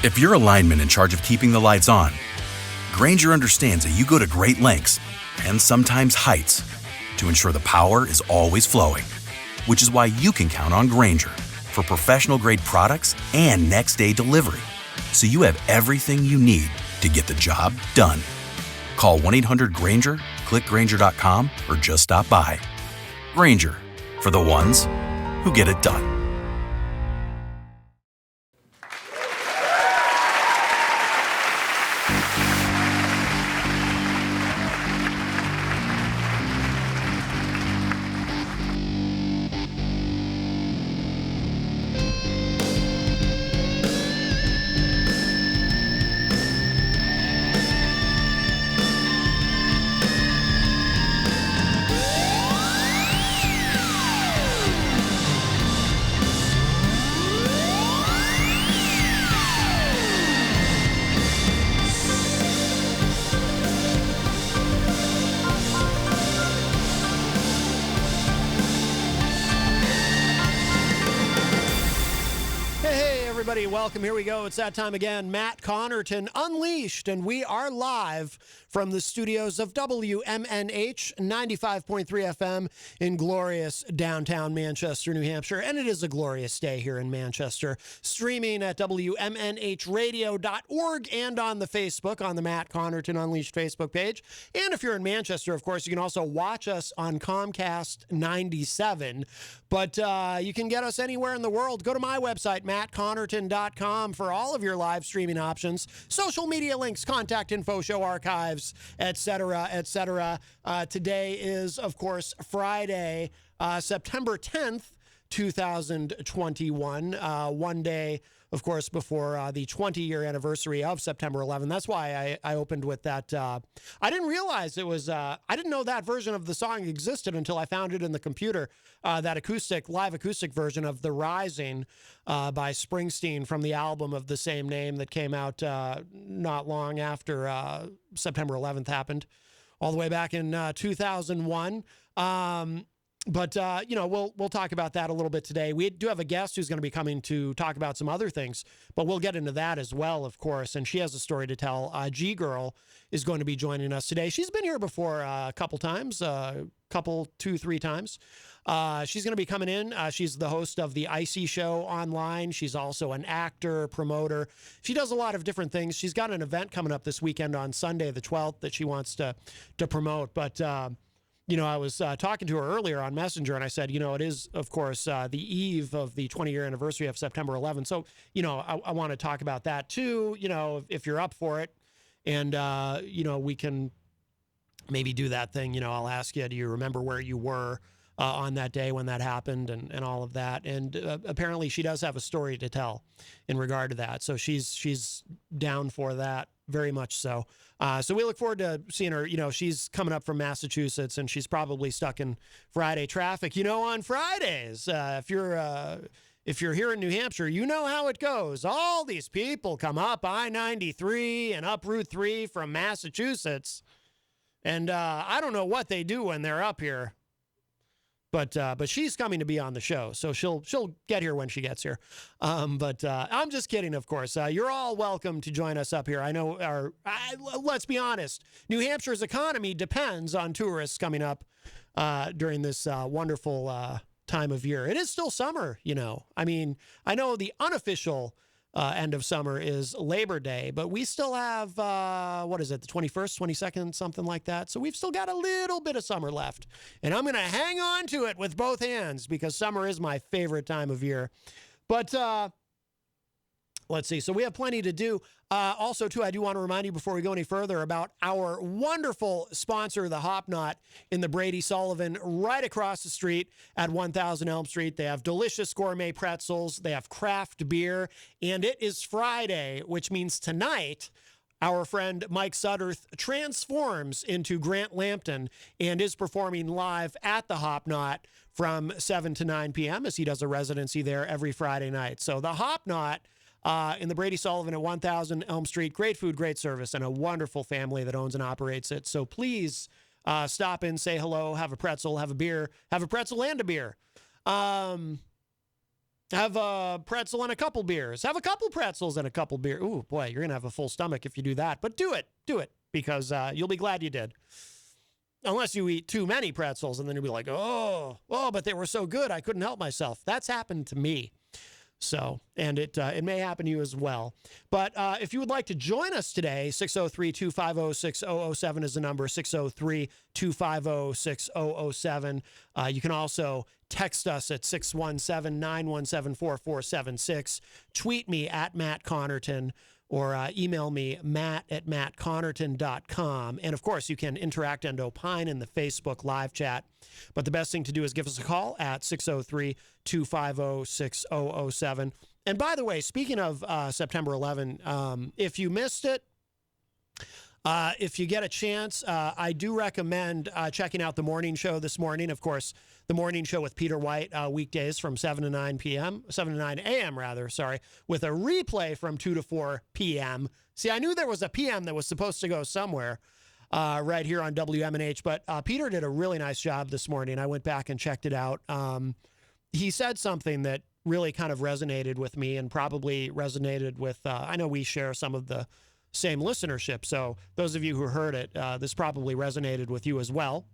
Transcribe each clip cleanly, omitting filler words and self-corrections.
If you're a lineman in charge of keeping the lights on, Grainger understands that you go to great lengths and sometimes heights to ensure the power is always flowing, which is why you can count on Grainger for professional-grade products and next-day delivery, so you have everything you need to get the job done. Call 1-800-GRAINGER, click Grainger.com, or just stop by. Grainger, for the ones who get it done. Welcome. Here we go. It's that time again. Matt Connarton Unleashed, and we are live from the studios of WMNH 95.3 FM in glorious downtown Manchester, New Hampshire. And it is a glorious day here in Manchester. Streaming at WMNHradio.org and on the Facebook, on the Matt Connarton Unleashed Facebook page. And if you're in Manchester, of course, you can also watch us on Comcast 97. But you can get us anywhere in the world. Go to my website, mattconnerton.com, for all of your live streaming options, social media links, contact info, show archives, etc., etc. Today is, of course, Friday, September 10th, 2021. One day, of course, before the 20-year anniversary of September 11. That's why I opened with that. I didn't realize it was, I didn't know that version of the song existed until I found it in the computer, that live acoustic version of The Rising by Springsteen from the album of the same name that came out not long after September 11th happened, all the way back in 2001. But we'll talk about that a little bit today. We do have a guest who's going to be coming to talk about some other things, but we'll get into that as well, of course. And she has a story to tell. G-Girl is going to be joining us today. She's been here before a couple times, 2-3 times. She's going to be coming in. She's the host of the Icy Show online. She's also an actor, promoter. She does a lot of different things. She's got an event coming up this weekend on Sunday, the 12th, that she wants to promote. But I was talking to her earlier on Messenger, and I said, it is, of course, the eve of the 20-year anniversary of September 11th. So, I want to talk about that too, if you're up for it. And, we can maybe do that thing. I'll ask you, do you remember where you were on that day when that happened and all of that? And apparently she does have a story to tell in regard to that. So she's down for that, very much so. So we look forward to seeing her. She's coming up from Massachusetts, and she's probably stuck in Friday traffic. On Fridays, if you're here in New Hampshire, you know how it goes. All these people come up I-93 and up Route 3 from Massachusetts, and I don't know what they do when they're up here. But she's coming to be on the show, so she'll get here when she gets here. But I'm just kidding, of course. You're all welcome to join us up here. I know let's be honest, New Hampshire's economy depends on tourists coming up during this wonderful time of year. It is still summer, I mean, I know the unofficial end of summer is Labor Day, but we still have, the 21st, 22nd, something like that. So we've still got a little bit of summer left, and I'm going to hang on to it with both hands because summer is my favorite time of year. But let's see. So we have plenty to do. Also, too, I do want to remind you before we go any further about our wonderful sponsor, the Hop Knot in the Brady Sullivan, right across the street at 1000 Elm Street. They have delicious gourmet pretzels. They have craft beer. And it is Friday, which means tonight, our friend Mike Sudderth transforms into Grant Lampton and is performing live at the Hop Knot from 7 to 9 p.m. as he does a residency there every Friday night. So the Hop Knot in the Brady Sullivan at 1000 Elm Street. Great food, great service, and a wonderful family that owns and operates it. So please stop in, say hello, have a pretzel, have a beer, have a pretzel and a beer. Have a pretzel and a couple beers. Have a couple pretzels and a couple beers. Ooh, boy, you're going to have a full stomach if you do that. But do it, because you'll be glad you did. Unless you eat too many pretzels and then you'll be like, oh, but they were so good, I couldn't help myself. That's happened to me. So, and it may happen to you as well. But if you would like to join us today, 603-250-6007 is the number, 603-250-6007. You can also text us at 617-917-4476. Tweet me at Matt Connarton, or email me, matt@mattconnerton.com. And, of course, you can interact and opine in the Facebook live chat. But the best thing to do is give us a call at 603-250-6007. And, by the way, speaking of September 11, if you missed it, if you get a chance, I do recommend checking out the morning show this morning. Of course, the morning show with Peter White, weekdays from 7 to 9 a.m. with a replay from 2 to 4 p.m. See, I knew there was a p.m. that was supposed to go somewhere right here on WMNH, but Peter did a really nice job this morning. I went back and checked it out. He said something that really kind of resonated with me and probably resonated with, I know we share some of the same listenership. So those of you who heard it, this probably resonated with you as well.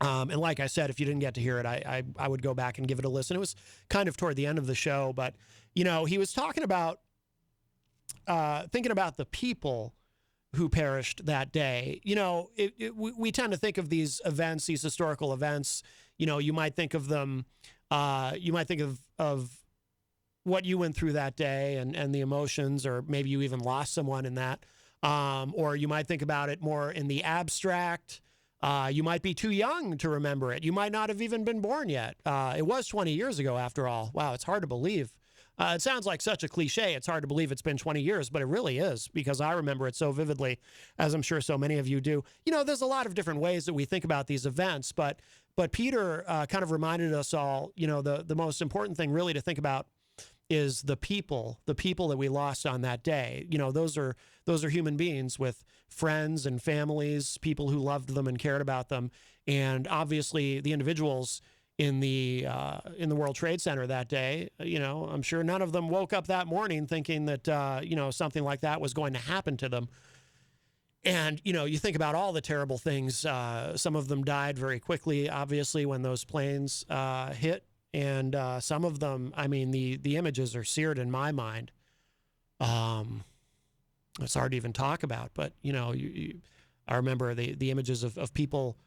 And like I said, if you didn't get to hear it, I would go back and give it a listen. It was kind of toward the end of the show, but, you know, he was talking about, thinking about the people who perished that day. You know, we tend to think of these events, these historical events, you know, you might think of them, you might think of what you went through that day and the emotions, or maybe you even lost someone in that. Or you might think about it more in the abstract. You might be too young to remember it. You might not have even been born yet. It was 20 years ago, after all. Wow, it's hard to believe. It sounds like such a cliche. It's hard to believe it's been 20 years, but it really is, because I remember it so vividly, as I'm sure so many of you do. You know, there's a lot of different ways that we think about these events, but Peter kind of reminded us all, you know, the most important thing really to think about is the people that we lost on that day. You know, those are human beings with friends and families, people who loved them and cared about them. And obviously the individuals in the World Trade Center that day, you know, I'm sure none of them woke up that morning thinking that, you know, something like that was going to happen to them. And, you know, you think about all the terrible things. Some of them died very quickly, obviously, when those planes hit. And some of them, I mean, the images are seared in my mind. It's hard to even talk about, but, you know, I remember the images of people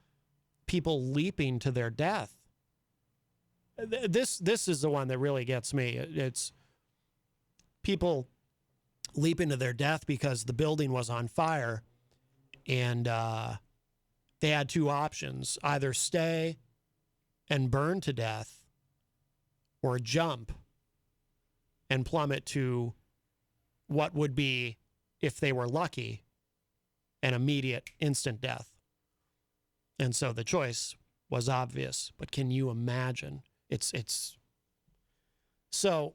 leaping to their death. This is the one that really gets me. It's people leaping to their death because the building was on fire, and they had two options: either stay and burn to death, or jump and plummet to what would be, if they were lucky, an immediate, instant death. And so the choice was obvious. But can you imagine? It's so,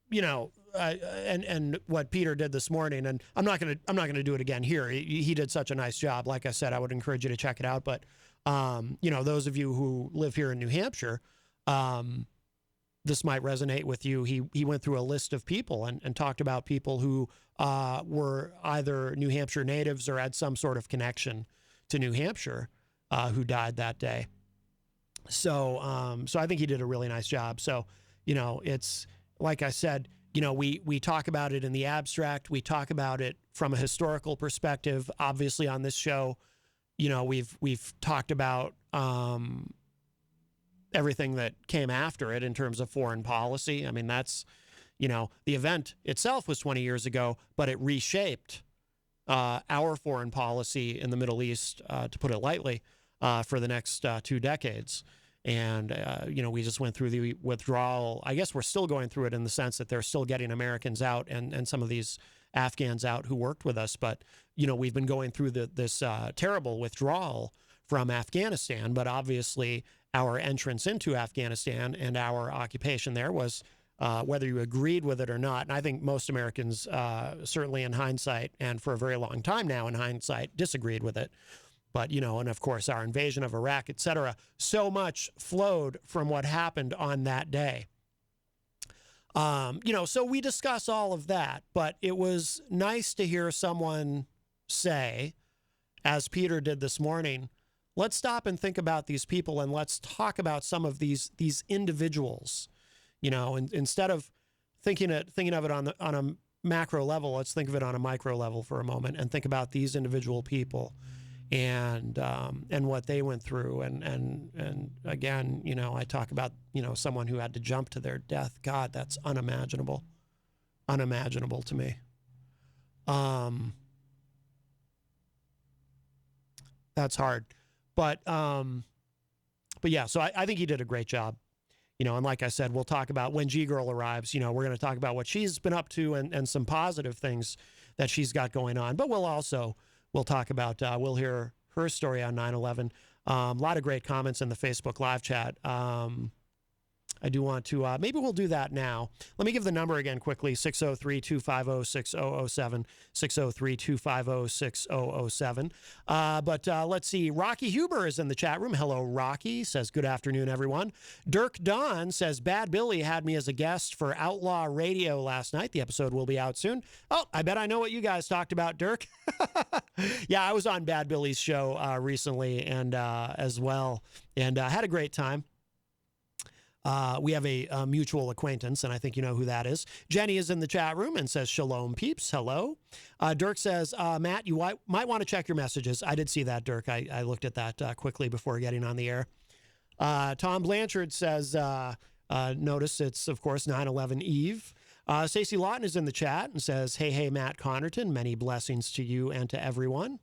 you know, and what Peter did this morning, and I'm not gonna do it again here. He did such a nice job. Like I said, I would encourage you to check it out. But you know, those of you who live here in New Hampshire, this might resonate with you. He went through a list of people and talked about people who were either New Hampshire natives or had some sort of connection to New Hampshire who died that day. So I think he did a really nice job. So, you know, it's like I said, you know, we talk about it in the abstract. We talk about it from a historical perspective. Obviously, on this show, you know, we've talked about everything that came after it in terms of foreign policy. I mean, that's, you know, the event itself was 20 years ago, but it reshaped our foreign policy in the Middle East, to put it lightly, for the next 2 decades. And, you know, we just went through the withdrawal. I guess we're still going through it in the sense that they're still getting Americans out and some of these Afghans out who worked with us. But, you know, we've been going through this terrible withdrawal from Afghanistan. But obviously our entrance into Afghanistan and our occupation there was, whether you agreed with it or not. And I think most Americans, certainly in hindsight, and for a very long time now in hindsight, disagreed with it. But, you know, and of course our invasion of Iraq, et cetera, so much flowed from what happened on that day. So we discuss all of that, but it was nice to hear someone say, as Peter did this morning, let's stop and think about these people and let's talk about some of these individuals, and instead of thinking of it on a macro level, let's think of it on a micro level for a moment and think about these individual people and what they went through. And again, I talk about, someone who had to jump to their death. God, that's unimaginable to me. That's hard, but yeah, so I think he did a great job, and like I said, we'll talk about when G-Girl arrives, we're going to talk about what she's been up to and some positive things that she's got going on, but we'll talk about, we'll hear her story on 9/11. A lot of great comments in the Facebook live chat. I do want to, maybe we'll do that now. Let me give the number again quickly, 603-250-6007, 603-250-6007. But let's see, Rocky Huber is in the chat room. Hello, Rocky, says, good afternoon, everyone. Dirk Don says, Bad Billy had me as a guest for Outlaw Radio last night. The episode will be out soon. Oh, I bet I know what you guys talked about, Dirk. Yeah, I was on Bad Billy's show recently and as well, and had a great time. We have a mutual acquaintance, and I think you know who that is. Jenny is in the chat room and says, Shalom, peeps. Hello. Dirk says, Matt, you might want to check your messages. I did see that, Dirk. I looked at that quickly before getting on the air. Tom Blanchard says, notice it's, of course, 9/11 Eve. Stacey Lawton is in the chat and says, hey, Matt Connarton, many blessings to you and to everyone.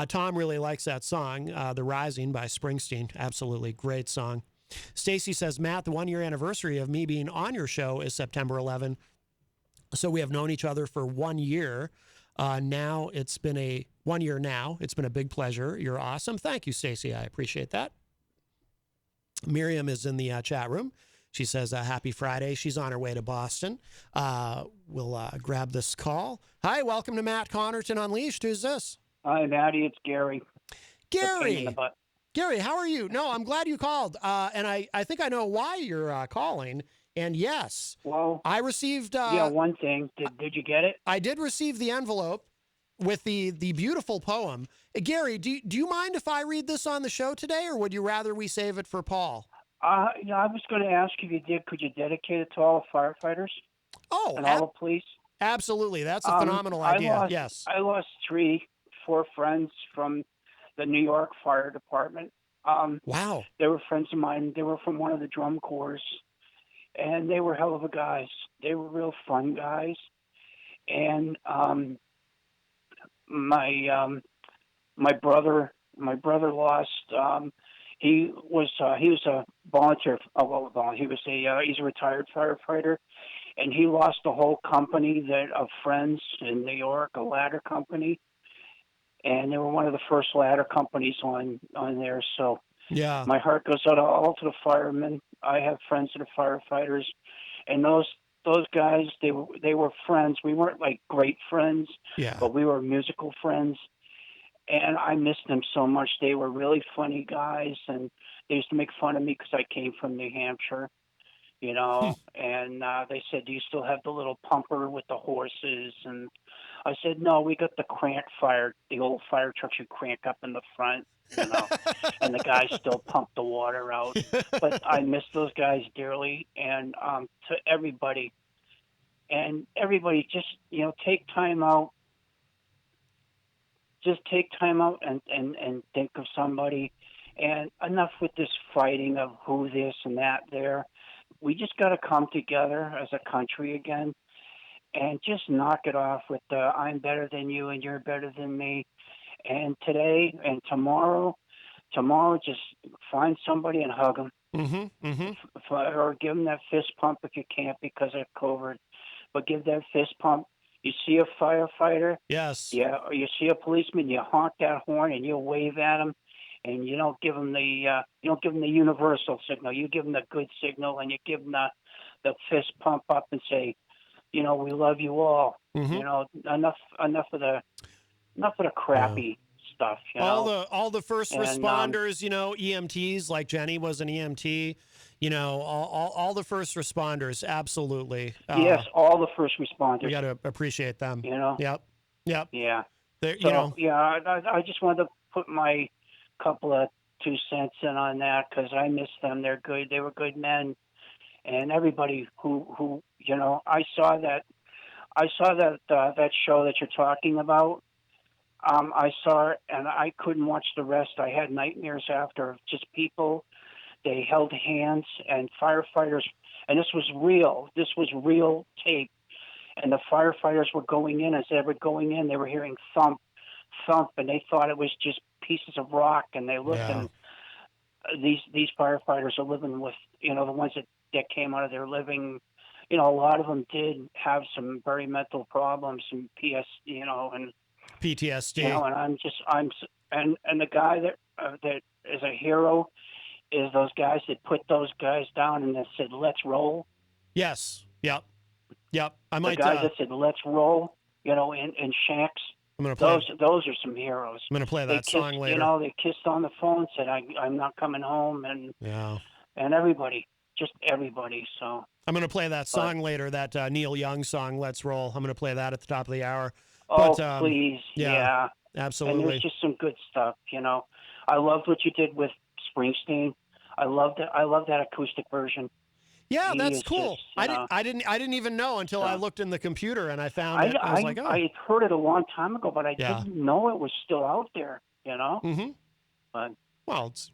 Tom really likes that song, The Rising by Springsteen. Absolutely great song. Stacy says, Matt, the 1-year anniversary of me being on your show is September 11. So we have known each other for 1 year. Now it's been 1 year now. It's been a big pleasure. You're awesome. Thank you, Stacy. I appreciate that. Miriam is in the chat room. She says, happy Friday. She's on her way to Boston. We'll grab this call. Hi, welcome to Matt Connarton Unleashed. Who's this? Hi, Matty. It's Gary. Gary. Gary, how are you? No, I'm glad you called. And I think I know why you're calling. And yes, well, I received... one thing. Did you get it? I did receive the envelope with the beautiful poem. Gary, do you mind if I read this on the show today, or would you rather we save it for Paul? I was going to ask if you did. Could you dedicate it to all the firefighters? Oh, and all the police? Absolutely. That's a phenomenal idea. Yes. I lost 4 friends from the New York Fire Department. Wow. They were friends of mine. They were from one of the drum corps, and they were hell of a guys. They were real fun guys. And my brother lost. He was a volunteer. He's a retired firefighter, and he lost a whole company of friends in New York, a ladder company. And they were one of the first ladder companies on there. So yeah, my heart goes out all to the firemen. I have friends that are firefighters, and those guys, they were friends. We weren't like great friends, but we were musical friends. And I missed them so much. They were really funny guys, and they used to make fun of me because I came from New Hampshire, and they said, do you still have the little pumper with the horses? And I said, no, we got the the old fire trucks you crank up in the front, and the guys still pump the water out. But I miss those guys dearly, and to everybody. And everybody just, take time out. Just take time out and think of somebody. And enough with this fighting of who this and that there. We just got to come together as a country again and just knock it off with the I'm better than you and you're better than me. And today and tomorrow, just find somebody and hug them. Mm-hmm, mm-hmm. Or give them that fist pump if you can't because of COVID. But give that fist pump. You see a firefighter, yes, or you see a policeman, you honk that horn and you wave at them, and you don't give them the universal signal. You give them the good signal, and you give them the fist pump up and say, we love you all. Mm-hmm. Enough of the crappy stuff. All the first responders, EMTs, like Jenny was an EMT. All the first responders, absolutely. Yes, all the first responders. We got to appreciate them. Yep. Yeah. Yeah. I just wanted to put my couple of 2 cents in on that because I miss them. They're good. They were good men, and everybody who I saw that that show that you're talking about. I saw it, and I couldn't watch the rest. I had nightmares after, just people. They held hands, and firefighters, and this was real. This was real tape. And the firefighters were going in. As they were going in, they were hearing thump, thump, and they thought it was just pieces of rock. And they looked, and these firefighters are living with, the ones that came out of there living. A lot of them did have some very mental problems, some and PTSD. And the guy that is a hero is those guys that put those guys down and that said, "Let's roll." Yes. Yep. The guys that said, "Let's roll," in Shanks. I'm gonna play those are some heroes. I'm gonna play that song later. They kissed on the phone, said, "I'm not coming home," and everybody, just everybody. So I'm gonna play that song later. That Neil Young song, "Let's Roll." I'm gonna play that at the top of the hour. Oh, please, absolutely. And there's just some good stuff. I loved what you did with Springsteen. I loved it. I love that acoustic version. Yeah, that's cool. Just, I didn't even know until I looked in the computer and I found it. I was like, oh. I heard it a long time ago, but I didn't know it was still out there. Mm-hmm. But it's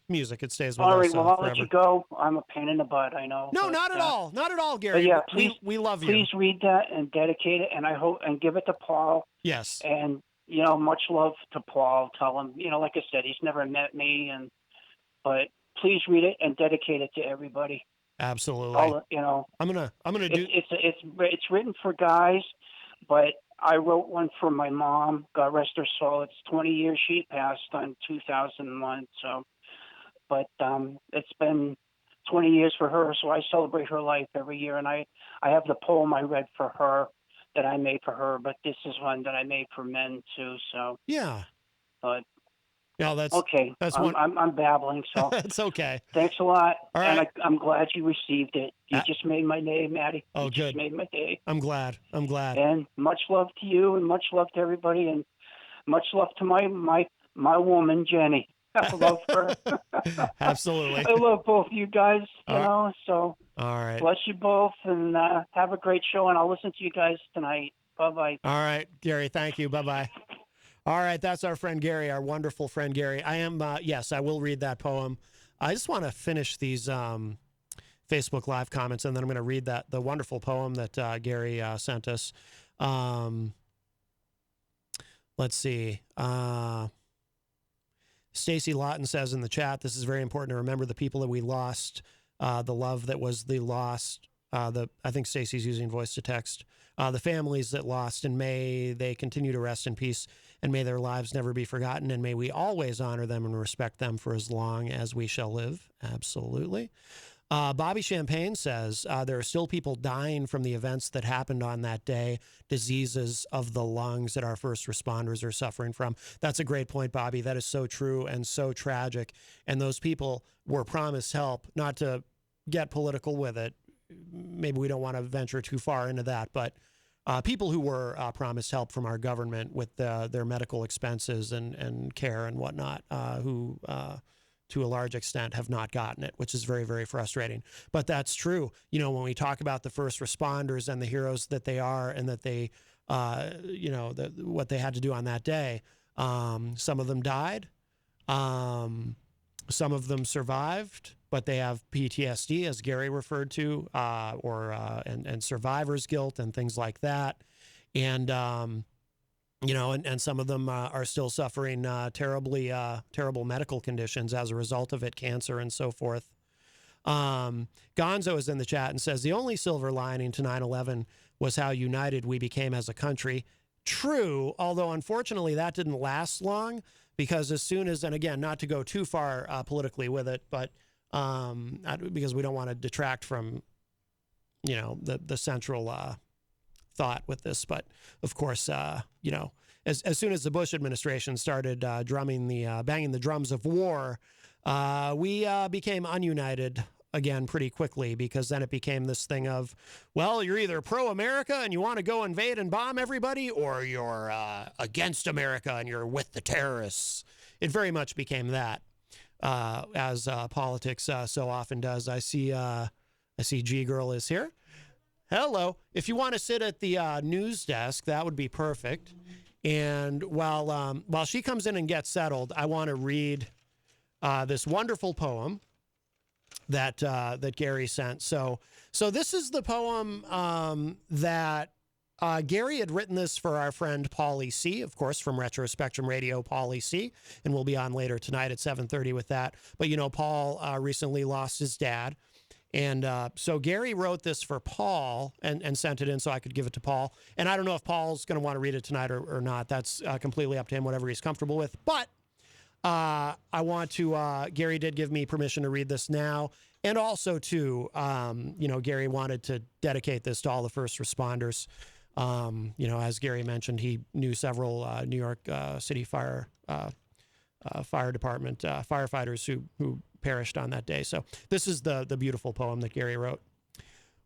music. It stays with us. All right, well, I'll forever. let you go. I'm a pain in the butt, I know. No, not at all. Not at all, Gary. Yeah, please, we love you. Please read that and dedicate it, and I hope and give it to Paul. Yes. And much love to Paul. Tell him, like I said, he's never met me, but please read it and dedicate it to everybody. Absolutely. I'm gonna do. It's written for guys, but I wrote one for my mom. God rest her soul. It's 20 years. She passed in 2001. So, but it's been 20 years for her. So I celebrate her life every year, and I have the poem I read for her that I made for her. But this is one that I made for men too. So yeah. But. No, that's okay. I'm babbling, so it's okay. Thanks a lot. All right. And I'm glad you received it. You just made my day, Maddie. Oh, you good. Just made my day. I'm glad. And much love to you, and much love to everybody, and much love to my woman, Jenny. I love her. Absolutely. I love both you guys. So. All right. Bless you both, and have a great show. And I'll listen to you guys tonight. Bye-bye. All right, Gary. Thank you. Bye-bye. All right, that's our friend Gary, our wonderful friend Gary. I am, yes, I will read that poem. I just want to finish these Facebook Live comments, and then I'm going to read the wonderful poem that Gary sent us. Let's see. Stacy Lawton says in the chat, this is very important to remember the people that we lost, the love that was the lost. I think Stacy's using voice to text. The families that lost, and may they continue to rest in peace, and may their lives never be forgotten, and may we always honor them and respect them for as long as we shall live. Absolutely. Bobby Champagne says there are still people dying from the events that happened on that day, diseases of the lungs that our first responders are suffering from. That's a great point, Bobby. That is so true and so tragic. And those people were promised help, not to get political with it. Maybe we don't want to venture too far into that, but people who were promised help from our government with their medical expenses and care and whatnot, who to a large extent have not gotten it, which is very, very frustrating. But that's true. When we talk about the first responders and the heroes that they are, and that they, what they had to do on that day, some of them died. Some of them survived, but they have PTSD, as Gary referred to, and survivor's guilt and things like that. And, and some of them are still suffering terrible medical conditions as a result of it, cancer and so forth. Gonzo is in the chat and says, the only silver lining to 9/11 was how united we became as a country. True, although unfortunately that didn't last long, because as soon as, and again, not to go too far politically with it, but because we don't want to detract from, the central thought with this. But of course, as soon as the Bush administration started banging the drums of war, we became ununited again pretty quickly, because then it became this thing of, well, you're either pro-America and you want to go invade and bomb everybody, or you're against America and you're with the terrorists. It very much became that, as politics so often does. I see G Girl is here. Hello. If you want to sit at the news desk, that would be perfect. And while she comes in and gets settled, I want to read this wonderful poem that Gary sent. So this is the poem that Gary had written this for our friend Paulie C, of course, from Retro Spectrum Radio, Paulie C, and we'll be on later tonight at 7:30 with that. But, Paul recently lost his dad. And so Gary wrote this for Paul and sent it in so I could give it to Paul. And I don't know if Paul's going to want to read it tonight or not. That's completely up to him, whatever he's comfortable with. But I want to, Gary did give me permission to read this now. And also, too, Gary wanted to dedicate this to all the first responders. As Gary mentioned, he knew several New York City Fire Department firefighters who perished on that day. So this is the beautiful poem that Gary wrote.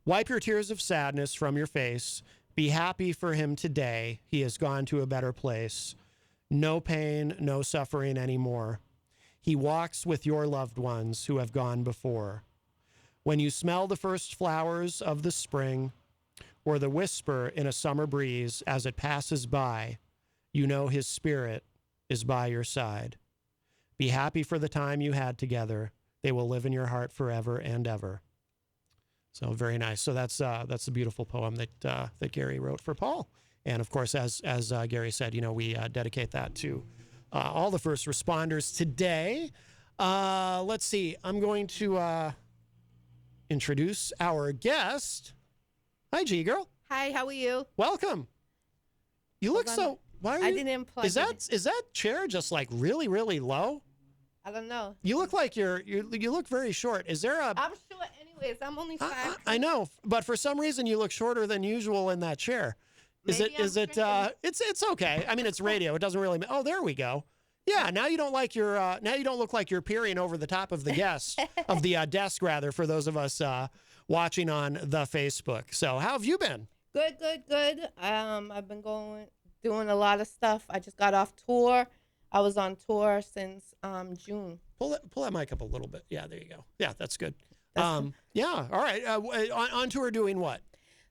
Wipe your tears of sadness from your face. Be happy for him today. He has gone to a better place. No pain, no suffering anymore. He walks with your loved ones who have gone before. When you smell the first flowers of the spring, or the whisper in a summer breeze as it passes by, you know his spirit is by your side. Be happy for the time you had together. They will live in your heart forever and ever. So very nice. So that's a beautiful poem that Gary wrote for Paul. And of course, as Gary said, we dedicate that to all the first responders today. Let's see. I'm going to introduce our guest. Hi, G Girl. Hi, how are you? Welcome. You look so. Why are I you? didn't plug Is that chair just like really, really low? I don't know. You look like you look very short. Is there a? I'm short anyways. I'm only 5. I know, but for some reason you look shorter than usual in that chair. Is Maybe it? It's okay. I mean, it's radio. It doesn't really. Oh, there we go. Yeah. Now you don't like your. Now you don't look like you're peering over the top of the guest of the desk, rather, for those of us watching on the Facebook. So how have you been? Good. I've been doing a lot of stuff. I just got off tour. I was on tour since June. Pull that mic up a little bit. Yeah, there you go. Yeah, that's good. Yeah. All right. On tour doing what?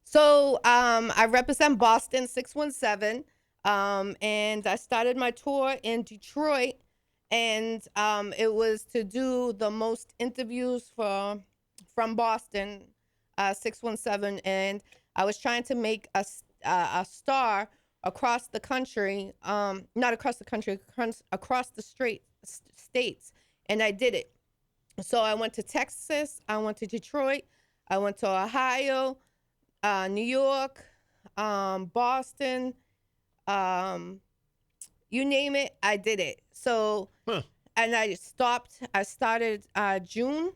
So I represent Boston 617, and I started my tour in Detroit, and it was to do the most interviews from Boston 617, and I was trying to make a star across the country, not across the country, across the states, and I did it. So I went to Texas, I went to Detroit, I went to Ohio, New York, Boston, you name it, I did it. So, and I started June,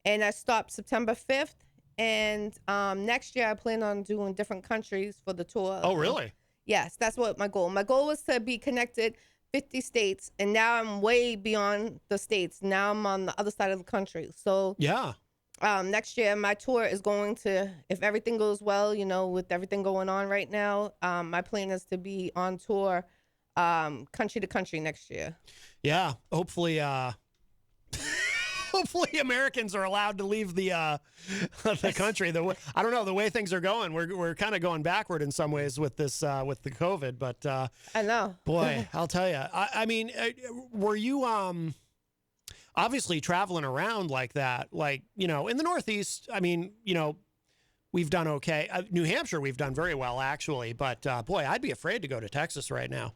and I stopped September 5th, and next year I plan on doing different countries for the tour. Oh, really? Yes, that's what my goal. My goal was to be connected 50 states, and now I'm way beyond the states. Now I'm on the other side of the country. So yeah, next year my tour is going to, if everything goes well, with everything going on right now, my plan is to be on tour country to country next year. Yeah, hopefully hopefully Americans are allowed to leave the country. I don't know, the way things are going, we're kind of going backward in some ways with this with the COVID. But I know, boy, I'll tell you. I mean, were you obviously traveling around like that? Like in the Northeast. I mean, we've done okay. New Hampshire, we've done very well actually. But boy, I'd be afraid to go to Texas right now.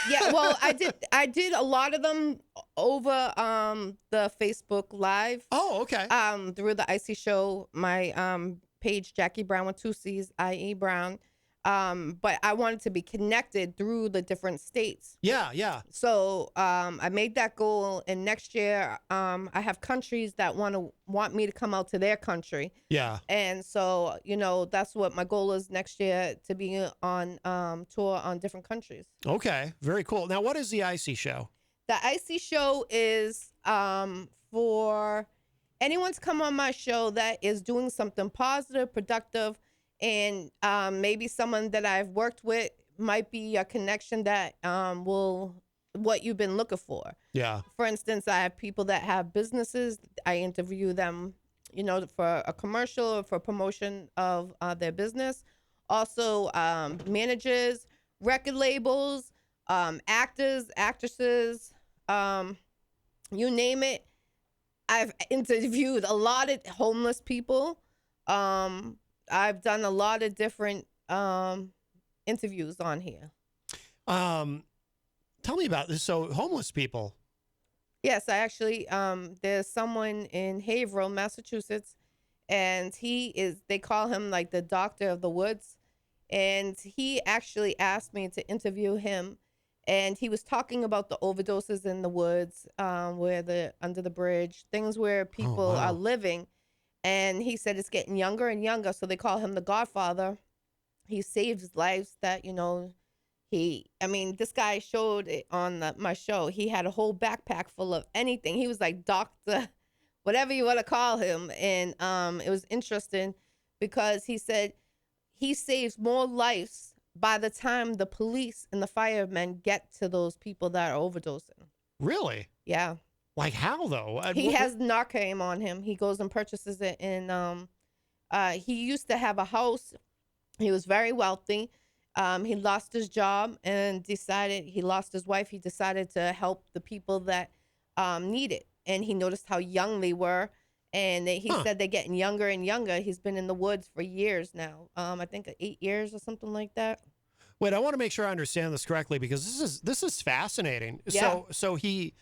Yeah, well, I did a lot of them over the Facebook Live. Oh, okay. Through the Icy Show, my page, Jackie Brown with 2 C's, IE Brown. But I wanted to be connected through the different states. Yeah. So I made that goal, and next year I have countries that want me to come out to their country. Yeah. And so, that's what my goal is next year, to be on tour on different countries. Okay, very cool. Now, what is the Icy Show? The Icy Show is for anyone to come on my show that is doing something positive, productive, and maybe someone that I've worked with might be a connection that what you've been looking for. Yeah. For instance, I have people that have businesses. I interview them, for a commercial or for promotion of their business. Also, managers, record labels, actors, actresses, you name it. I've interviewed a lot of homeless people. I've done a lot of different interviews on here. Tell me about this. So, homeless people. Yes, I actually, there's someone in Haverhill, Massachusetts, and they call him like the doctor of the woods. And he actually asked me to interview him. And he was talking about the overdoses in the woods, where under the bridge, things where people are living. And he said it's getting younger and younger. So they call him the Godfather. He saves lives that, this guy showed it on my show. He had a whole backpack full of anything. He was like doctor, whatever you want to call him. And it was interesting because he said he saves more lives by the time the police and the firemen get to those people that are overdosing. Really? Yeah. Like how though? He has Narcan on him. He goes and purchases it. And he used to have a house. He was very wealthy. He lost his job and he lost his wife. He decided to help the people that need it. And he noticed how young they were. And he said they're getting younger and younger. He's been in the woods for years now. I think 8 years or something like that. Wait, I want to make sure I understand this correctly because this is fascinating. Yeah. So he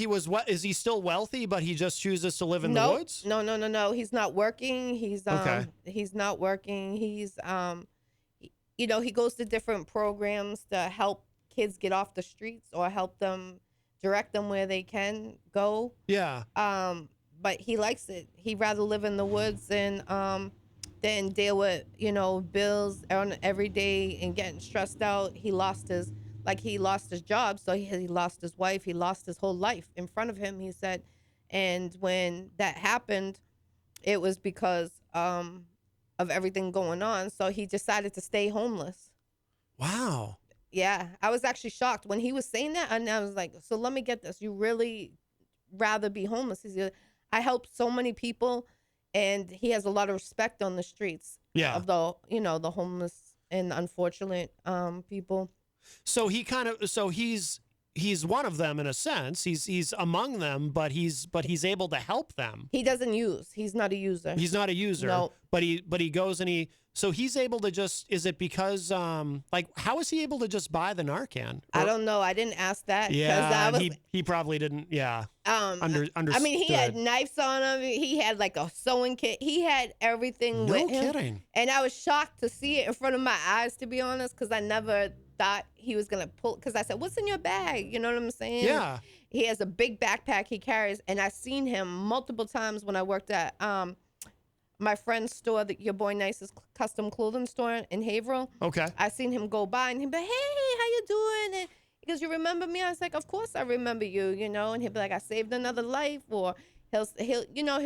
was what? Is he still wealthy, but he just chooses to live in the woods? No. He's not working. He's okay. He's not working. He's he goes to different programs to help kids get off the streets or help them, direct them where they can go. Yeah. But he likes it. He'd rather live in the woods than deal with, bills on every day and getting stressed out. He lost his job, so he lost his wife. He lost his whole life in front of him, he said. And when that happened, it was because of everything going on. So he decided to stay homeless. Wow. Yeah, I was actually shocked when he was saying that, and I was like, "So let me get this. You really rather be homeless?" He said, "I help so many people," and he has a lot of respect on the streets. Yeah. Of the homeless and unfortunate people. So he's one of them in a sense. He's among them, but he's able to help them. He doesn't use. He's not a user. He's not a user. No. But he goes and he's able to just, is it because how is he able to just buy the Narcan? I don't know. I didn't ask that. Yeah, he probably didn't. Yeah. Understood. I mean, he had knives on him. He had like a sewing kit. He had everything with him. No kidding. And I was shocked to see it in front of my eyes, to be honest, because I never thought he was gonna pull. Because I said, "What's in your bag?" You know what I'm saying? Yeah. He has a big backpack he carries, and I've seen him multiple times when I worked at my friend's store, Your Boy Nice's custom clothing store in Haverhill. Okay. I seen him go by, and he'd be like, "Hey, how you doing?" And he goes, "You remember me?" I was like, "Of course I remember you," And he'd be like, "I saved another life," or he'll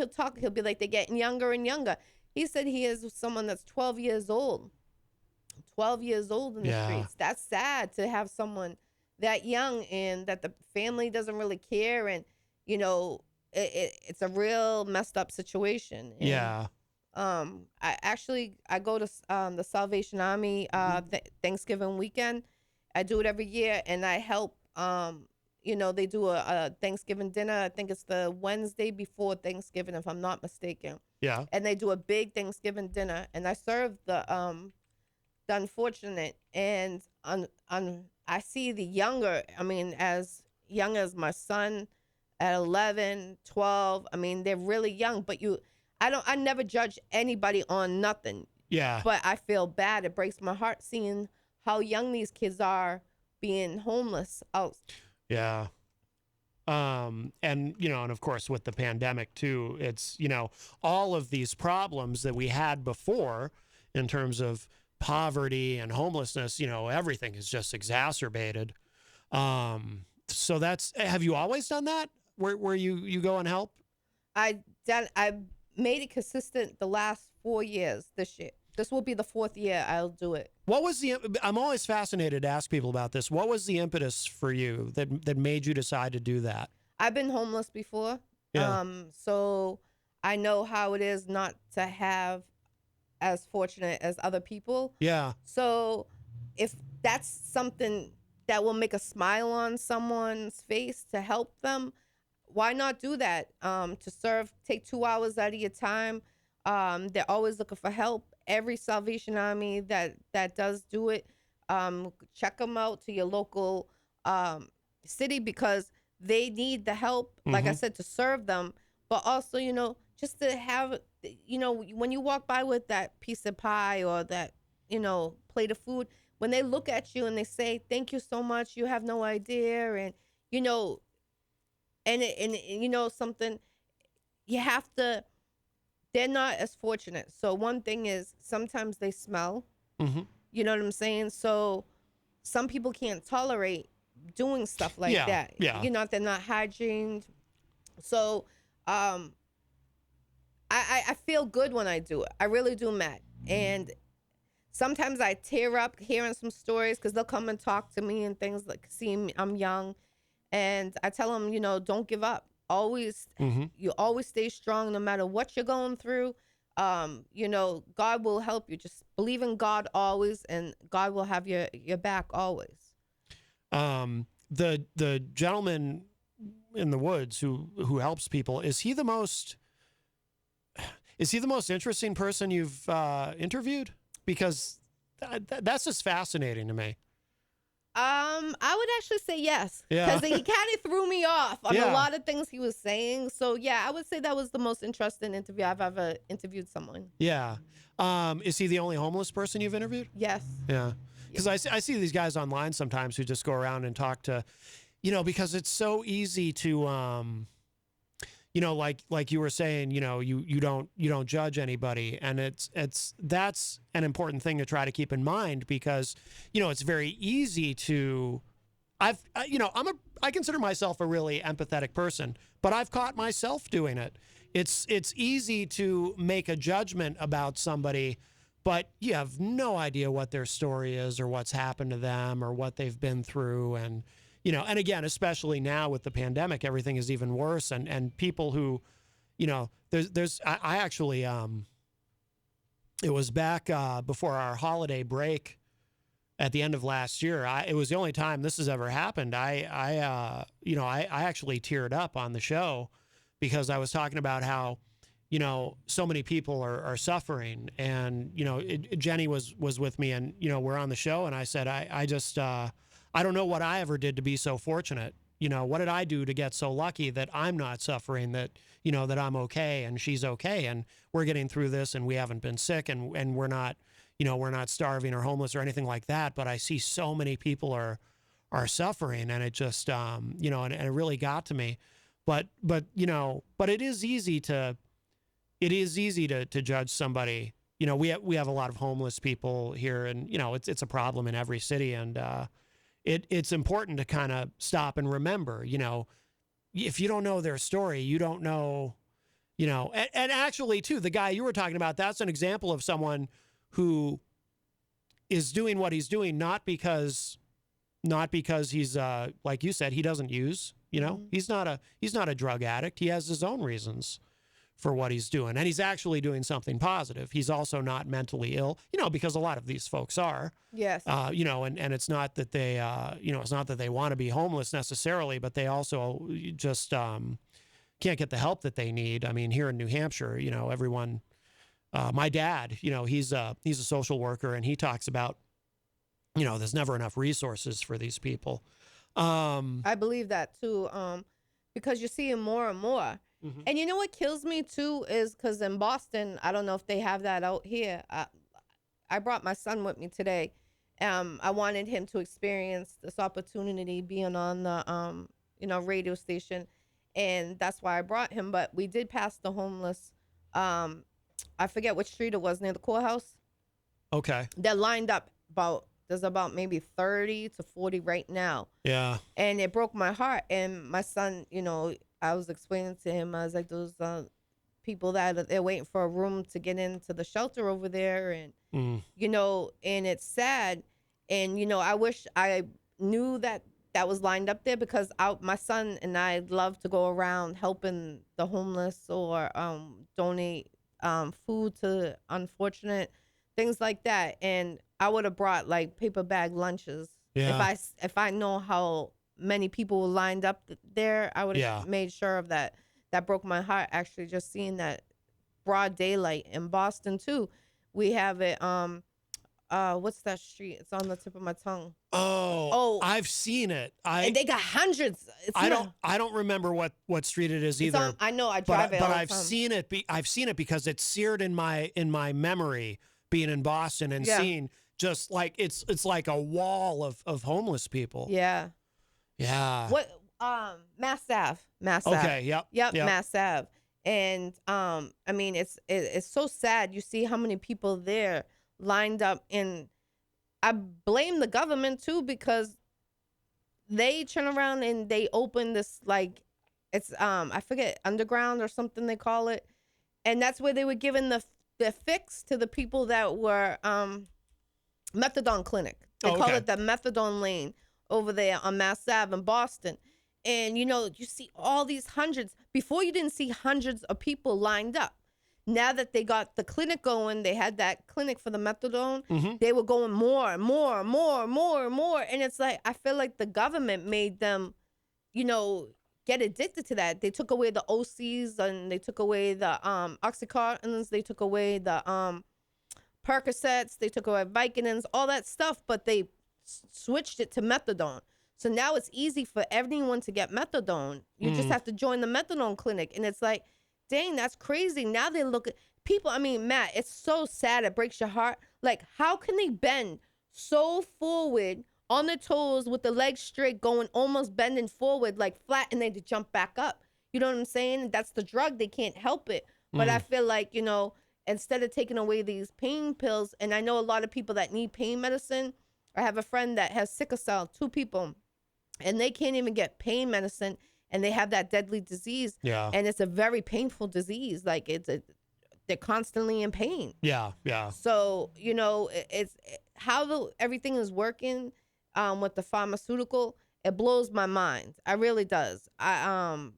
talk. He'll be like, "They're getting younger and younger." He said he is someone that's 12 years old. 12 years old in the streets. That's sad to have someone that young and that the family doesn't really care, and it's a real messed up situation. And, yeah. I go to the Salvation Army Thanksgiving weekend. I do it every year, and I help. They do a Thanksgiving dinner. I think it's the Wednesday before Thanksgiving, if I'm not mistaken. Yeah. And they do a big Thanksgiving dinner, and I serve the unfortunate, and I see the younger. I mean, as young as my son at 11, 12. I mean, they're really young, but I never judge anybody on nothing. Yeah. But I feel bad. It breaks my heart seeing how young these kids are being homeless out. Yeah. And, and of course with the pandemic too, it's, all of these problems that we had before in terms of poverty and homelessness, everything is just exacerbated. So have you always done that where you go and help? I made it consistent the last 4 years this year. This will be the 4th year I'll do it. I'm always fascinated to ask people about this. What was the impetus for you that made you decide to do that? I've been homeless before. Yeah. So I know how it is not to have as fortunate as other people. Yeah. So if that's something that will make a smile on someone's face to help them, why not do that? To serve, take 2 hours out of your time. They're always looking for help. Every Salvation Army that does do it, check them out to your local city because they need the help, like I said, to serve them. But also, just to have, when you walk by with that piece of pie or that, plate of food, when they look at you and they say, thank you so much, you have no idea. And, something, you have to, they're not as fortunate. So one thing is sometimes they smell, you know what I'm saying? So some people can't tolerate doing stuff like that. Yeah. They're not hygiene. So I feel good when I do it. I really do, Matt. And sometimes I tear up hearing some stories because they'll come and talk to me and things like seeing I'm young. And I tell them, don't give up. You always stay strong no matter what you're going through. God will help you. Just believe in God always, and God will have your back always. The gentleman in the woods who helps people, is he the most interesting person you've interviewed? Because that's just fascinating to me. I would actually say yes. Yeah. Because he kind of threw me off on a lot of things he was saying. So, yeah, I would say that was the most interesting interview I've ever interviewed someone. Yeah. Is he the only homeless person you've interviewed? Yes. Yeah. Because I see these guys online sometimes who just go around and talk to, because it's so easy to, like you were saying, you don't judge anybody, and that's an important thing to try to keep in mind because, it's very easy to, I consider myself a really empathetic person, but I've caught myself doing it. It's easy to make a judgment about somebody, but you have no idea what their story is or what's happened to them or what they've been through. And, and again, especially now with the pandemic, everything is even worse. And people who, I actually, it was back before our holiday break at the end of last year. It was the only time this has ever happened. I actually teared up on the show because I was talking about how, so many people are suffering. And, Jenny was with me, and, we're on the show, and I said, I don't know what I ever did to be so fortunate. What did I do to get so lucky that I'm not suffering, that, that I'm okay and she's okay, and we're getting through this, and we haven't been sick, and we're not, we're not starving or homeless or anything like that. But I see so many people are suffering, and it just, and it really got to me. But it is easy to judge somebody. We have a lot of homeless people here, and, it's a problem in every city. And, it's important to kind of stop and remember, if you don't know their story, you don't know, and actually too, the guy you were talking about, that's an example of someone who is doing what he's doing, not because he's, like you said, he doesn't use, he's not a drug addict. He has his own reasons for what he's doing. And he's actually doing something positive. He's also not mentally ill, because a lot of these folks are. Yes. And it's not that they, it's not that they want to be homeless necessarily, but they also just can't get the help that they need. I mean, here in New Hampshire, everyone, my dad, he's a social worker, and he talks about, there's never enough resources for these people. I believe that too, because you're seeing more and more. And what kills me too is because in Boston, I don't know if they have that out here. I brought my son with me today. I wanted him to experience this opportunity being on the radio station, and that's why I brought him. But we did pass the homeless. I forget which street it was, near the courthouse. Okay. They're lined up there's about maybe 30 to 40 right now. Yeah. And it broke my heart. And my son, I was explaining to him, I was like, those people that they're waiting for a room to get into the shelter over there. And, and it's sad. And, I wish I knew that was lined up there, because my son and I love to go around helping the homeless or donate food to unfortunate, things like that. And I would have brought like paper bag lunches. Yeah. If I know how many people were lined up there, I would have made sure of that. That broke my heart, actually, just seeing that broad daylight. In Boston too, we have it. What's that street? It's on the tip of my tongue. Oh, I've seen it. And they got hundreds. I don't remember what street it is either. I know, I drive it all the time. I've seen it. I've seen it because it's seared in my memory, being in Boston and seeing just like it's like a wall of homeless people. Yeah. Yeah. What? Mass Ave. Okay. Yep. Mass Ave. And I mean, it's so sad. You see how many people there lined up, and I blame the government too, because they turn around and they open this, like, it's I forget, underground or something they call it, and that's where they were giving the fix to the people that were methadone clinic. They call it the methadone lane over there on Mass Ave in Boston. And you see all these hundreds. Before, you didn't see hundreds of people lined up. Now that they got the clinic going, they had that clinic for the methadone, they were going more and more and more and more and more. And it's like, I feel like the government made them, get addicted to that. They took away the OCs, and they took away the Oxycontins, they took away the Percocets, they took away Vicodins, all that stuff, but they switched it to methadone. So now it's easy for everyone to get methadone. You just have to join the methadone clinic. And it's like, dang, that's crazy. Now they look at people. I mean, Matt, it's so sad. It breaks your heart. Like, how can they bend so forward on their toes with the legs straight, going almost bending forward, like flat, and then to jump back up? You know what I'm saying? That's the drug. They can't help it. But I feel like, instead of taking away these pain pills, and I know a lot of people that need pain medicine. I have a friend that has sickle cell, 2 people, and they can't even get pain medicine, and they have that deadly disease. Yeah. And it's a very painful disease. Like, they're constantly in pain. Yeah, yeah. So, it's how everything is working with the pharmaceutical, it blows my mind. It really does. I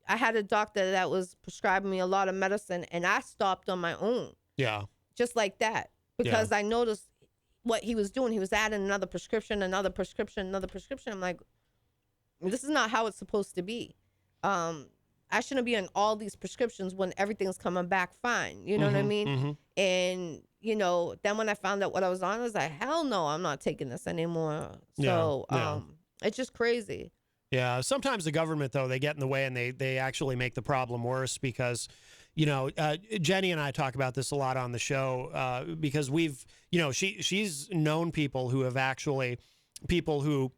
had a doctor that was prescribing me a lot of medicine, and I stopped on my own. Yeah. Just like that. Because I noticed what he was doing. He was adding another prescription. I'm like, this is not how it's supposed to be. I shouldn't be on all these prescriptions when everything's coming back fine. You know what I mean? And, then when I found out what I was on, I was like, hell no, I'm not taking this anymore. So it's just crazy. Yeah. Sometimes the government, though, they get in the way, and they actually make the problem worse because, Jenny and I talk about this a lot on the show because we've, she's known people who have actually, people who,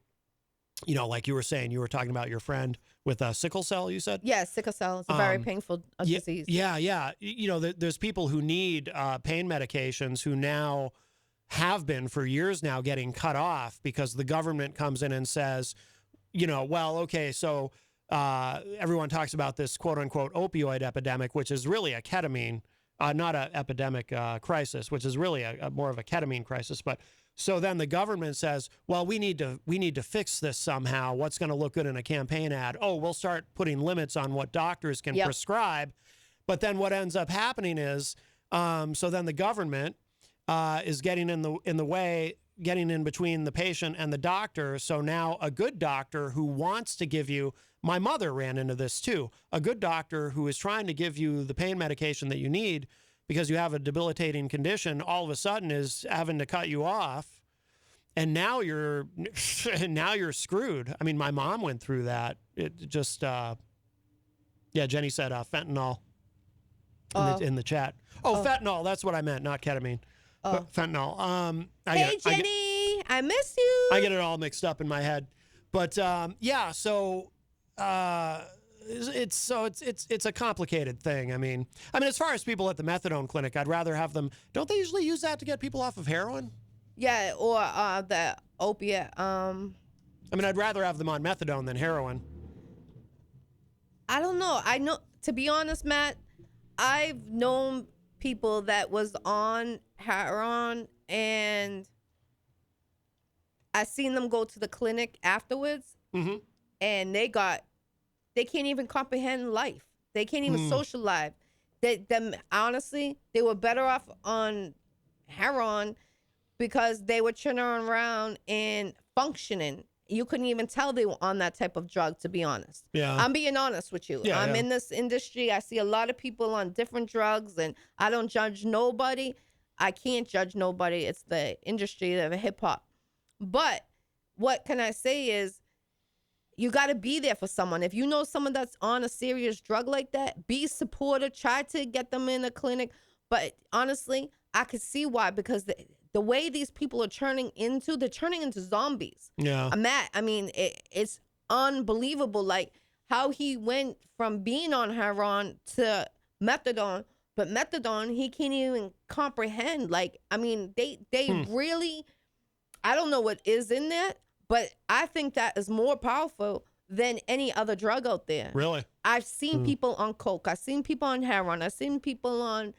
like you were saying, you were talking about your friend with sickle cell, you said? Yeah, sickle cell. It's a very painful disease. Yeah. There's people who need pain medications who now have been for years now getting cut off because the government comes in and says, so everyone talks about this quote unquote opioid epidemic, which is really a ketamine, not an epidemic crisis, which is really a more of a ketamine crisis. But so then the government says, well, we need to fix this somehow. What's going to look good in a campaign ad? Oh, we'll start putting limits on what doctors can prescribe. But then what ends up happening is, so then the government is getting in the way, getting in between the patient and the doctor. So now a good doctor who wants to give you, my mother ran into this too, a good doctor who is trying to give you the pain medication that you need because you have a debilitating condition, all of a sudden is having to cut you off. And now you're screwed. I mean, my mom went through that. It just, Jenny said fentanyl in the chat. Fentanyl, that's what I meant, not ketamine. Fentanyl. Hey, Jenny, I miss you. I get it all mixed up in my head. But yeah, so it's a complicated thing. I mean, as far as people at the methadone clinic, I'd rather have them. Don't they usually use that to get people off of heroin? Yeah, or the opiate. I mean, I'd rather have them on methadone than heroin. I don't know. I know, to be honest, Matt, I've known people that was on heroin, and I seen them go to the clinic afterwards, and they can't even comprehend life. They can't even socialize. Honestly, they were better off on heroin because they were turning around and functioning. You couldn't even tell they were on that type of drug, to be honest. Yeah. I'm being honest with you. I'm in this industry. I see a lot of people on different drugs, and I don't judge nobody. I can't judge nobody. It's the industry of hip hop. But what can I say is, you got to be there for someone. If you know someone that's on a serious drug like that, be supportive. Try to get them in a clinic. But honestly, I could see why, because the way these people are turning into zombies. Yeah. Matt, I mean, it's unbelievable, like how he went from being on heroin to methadone. But methadone, he can't even comprehend. Like, I mean, they really, I don't know what is in that, but I think that is more powerful than any other drug out there. Really? I've seen people on coke. I've seen people on heroin. I've seen people on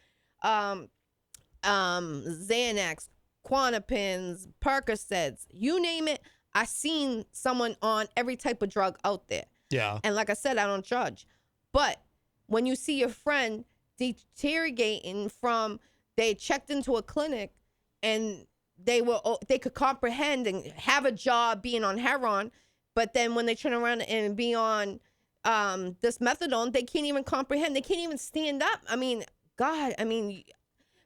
Xanax, Quanapins, Percocets, you name it. I've seen someone on every type of drug out there. Yeah. And like I said, I don't judge. But when you see your friend deteriorating from, they checked into a clinic and they could comprehend and have a job being on heroin, but then when they turn around and be on this methadone, they can't even comprehend. They can't even stand up. I mean, God,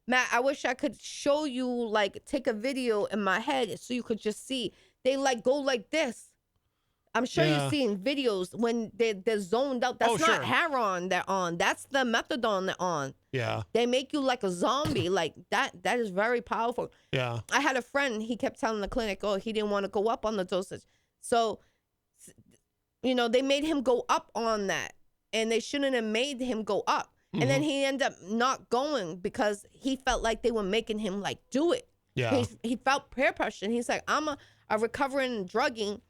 Matt, I wish I could show you, like, take a video in my head so you could just see. They, like, go like this. I'm sure you've seen videos when they're zoned out. That's not heroin they're on. That's the methadone they're on. Yeah. They make you like a zombie. Like, that is very powerful. Yeah. I had a friend, he kept telling the clinic, he didn't want to go up on the dosage. So, they made him go up on that. And they shouldn't have made him go up. And then he ended up not going because he felt like they were making him, like, do it. Yeah. He felt peer pressure. And he's like, I'm a recovering drugging.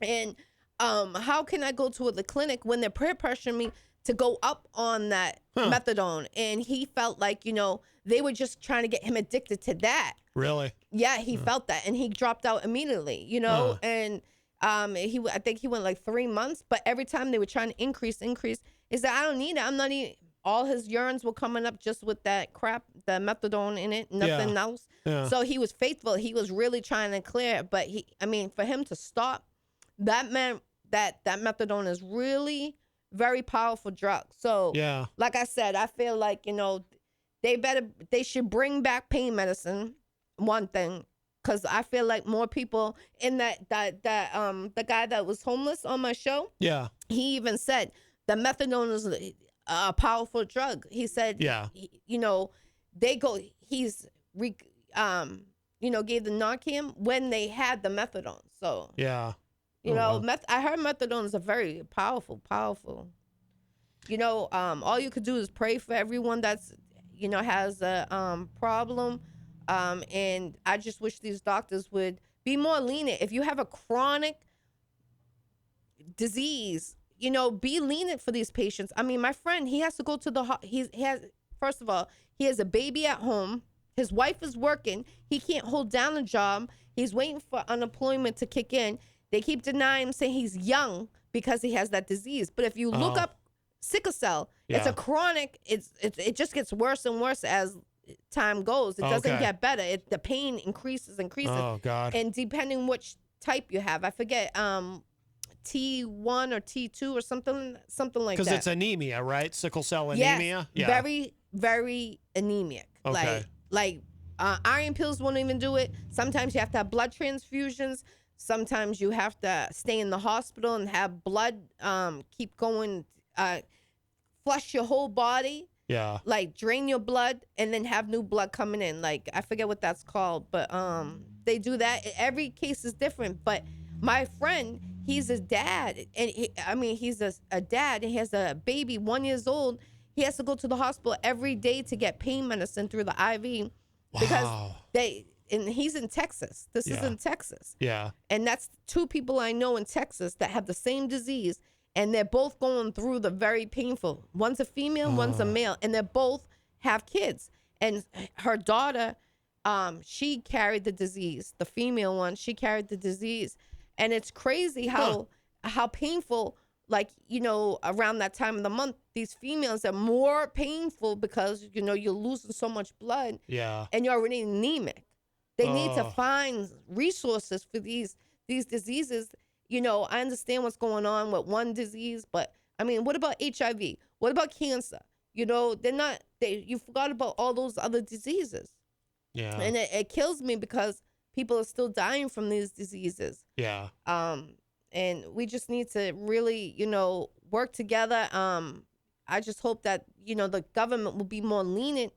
And how can I go to the clinic when they're peer pressuring me to go up on that methadone? And he felt like, they were just trying to get him addicted to that. Really? Yeah, he felt that. And he dropped out immediately, And I think he went like 3 months. But every time they were trying to increase, he said, I don't need it. I'm not eating. All his urines were coming up just with that crap, the methadone in it, nothing else. Yeah. So he was faithful. He was really trying to clear it. But for him to stop, that meant that methadone is really very powerful drug. So, like I said, I feel like, they should bring back pain medicine, one thing. Because I feel like more people in that the guy that was homeless on my show, he even said the methadone is a powerful drug. He said, they go, gave the Narcan when they had the methadone. So, I heard methadone is a very powerful. All you could do is pray for everyone that's, has a problem. And I just wish these doctors would be more lenient. If you have a chronic disease, be lenient for these patients. I mean, my friend, he has to go to first of all, he has a baby at home. His wife is working. He can't hold down a job. He's waiting for unemployment to kick in. They keep denying him, saying he's young because he has that disease. But if you look up sickle cell, it's a chronic, it just gets worse and worse as time goes. It doesn't get better. The pain increases. Oh, God. And depending which type you have, I forget, T1 or T2 or something like that. Because it's anemia, right? Sickle cell anemia? Yes, very, very anemic. Okay. Like iron pills won't even do it. Sometimes you have to have blood transfusions. Sometimes you have to stay in the hospital and have blood keep going, flush your whole body. Yeah. Like drain your blood and then have new blood coming in. Like I forget what that's called, but they do that. Every case is different. But my friend, he's a dad, and he's a dad. And he has a baby, 1 year old. He has to go to the hospital every day to get pain medicine through the IV because and he's in Texas. This is in Texas. Yeah. And that's two people I know in Texas that have the same disease. And they're both going through the very painful. One's a female, one's a male, and they both have kids. And her daughter, she carried the disease. The female one, she carried the disease, and it's crazy how painful. Like around that time of the month, these females are more painful because you're losing so much blood. Yeah. And you're already anemic. They need to find resources for these diseases. I understand what's going on with one disease, but I mean, what about HIV? What about cancer? You forgot about all those other diseases. Yeah. And it kills me because people are still dying from these diseases. Yeah. And we just need to really, work together. I just hope that, the government will be more lenient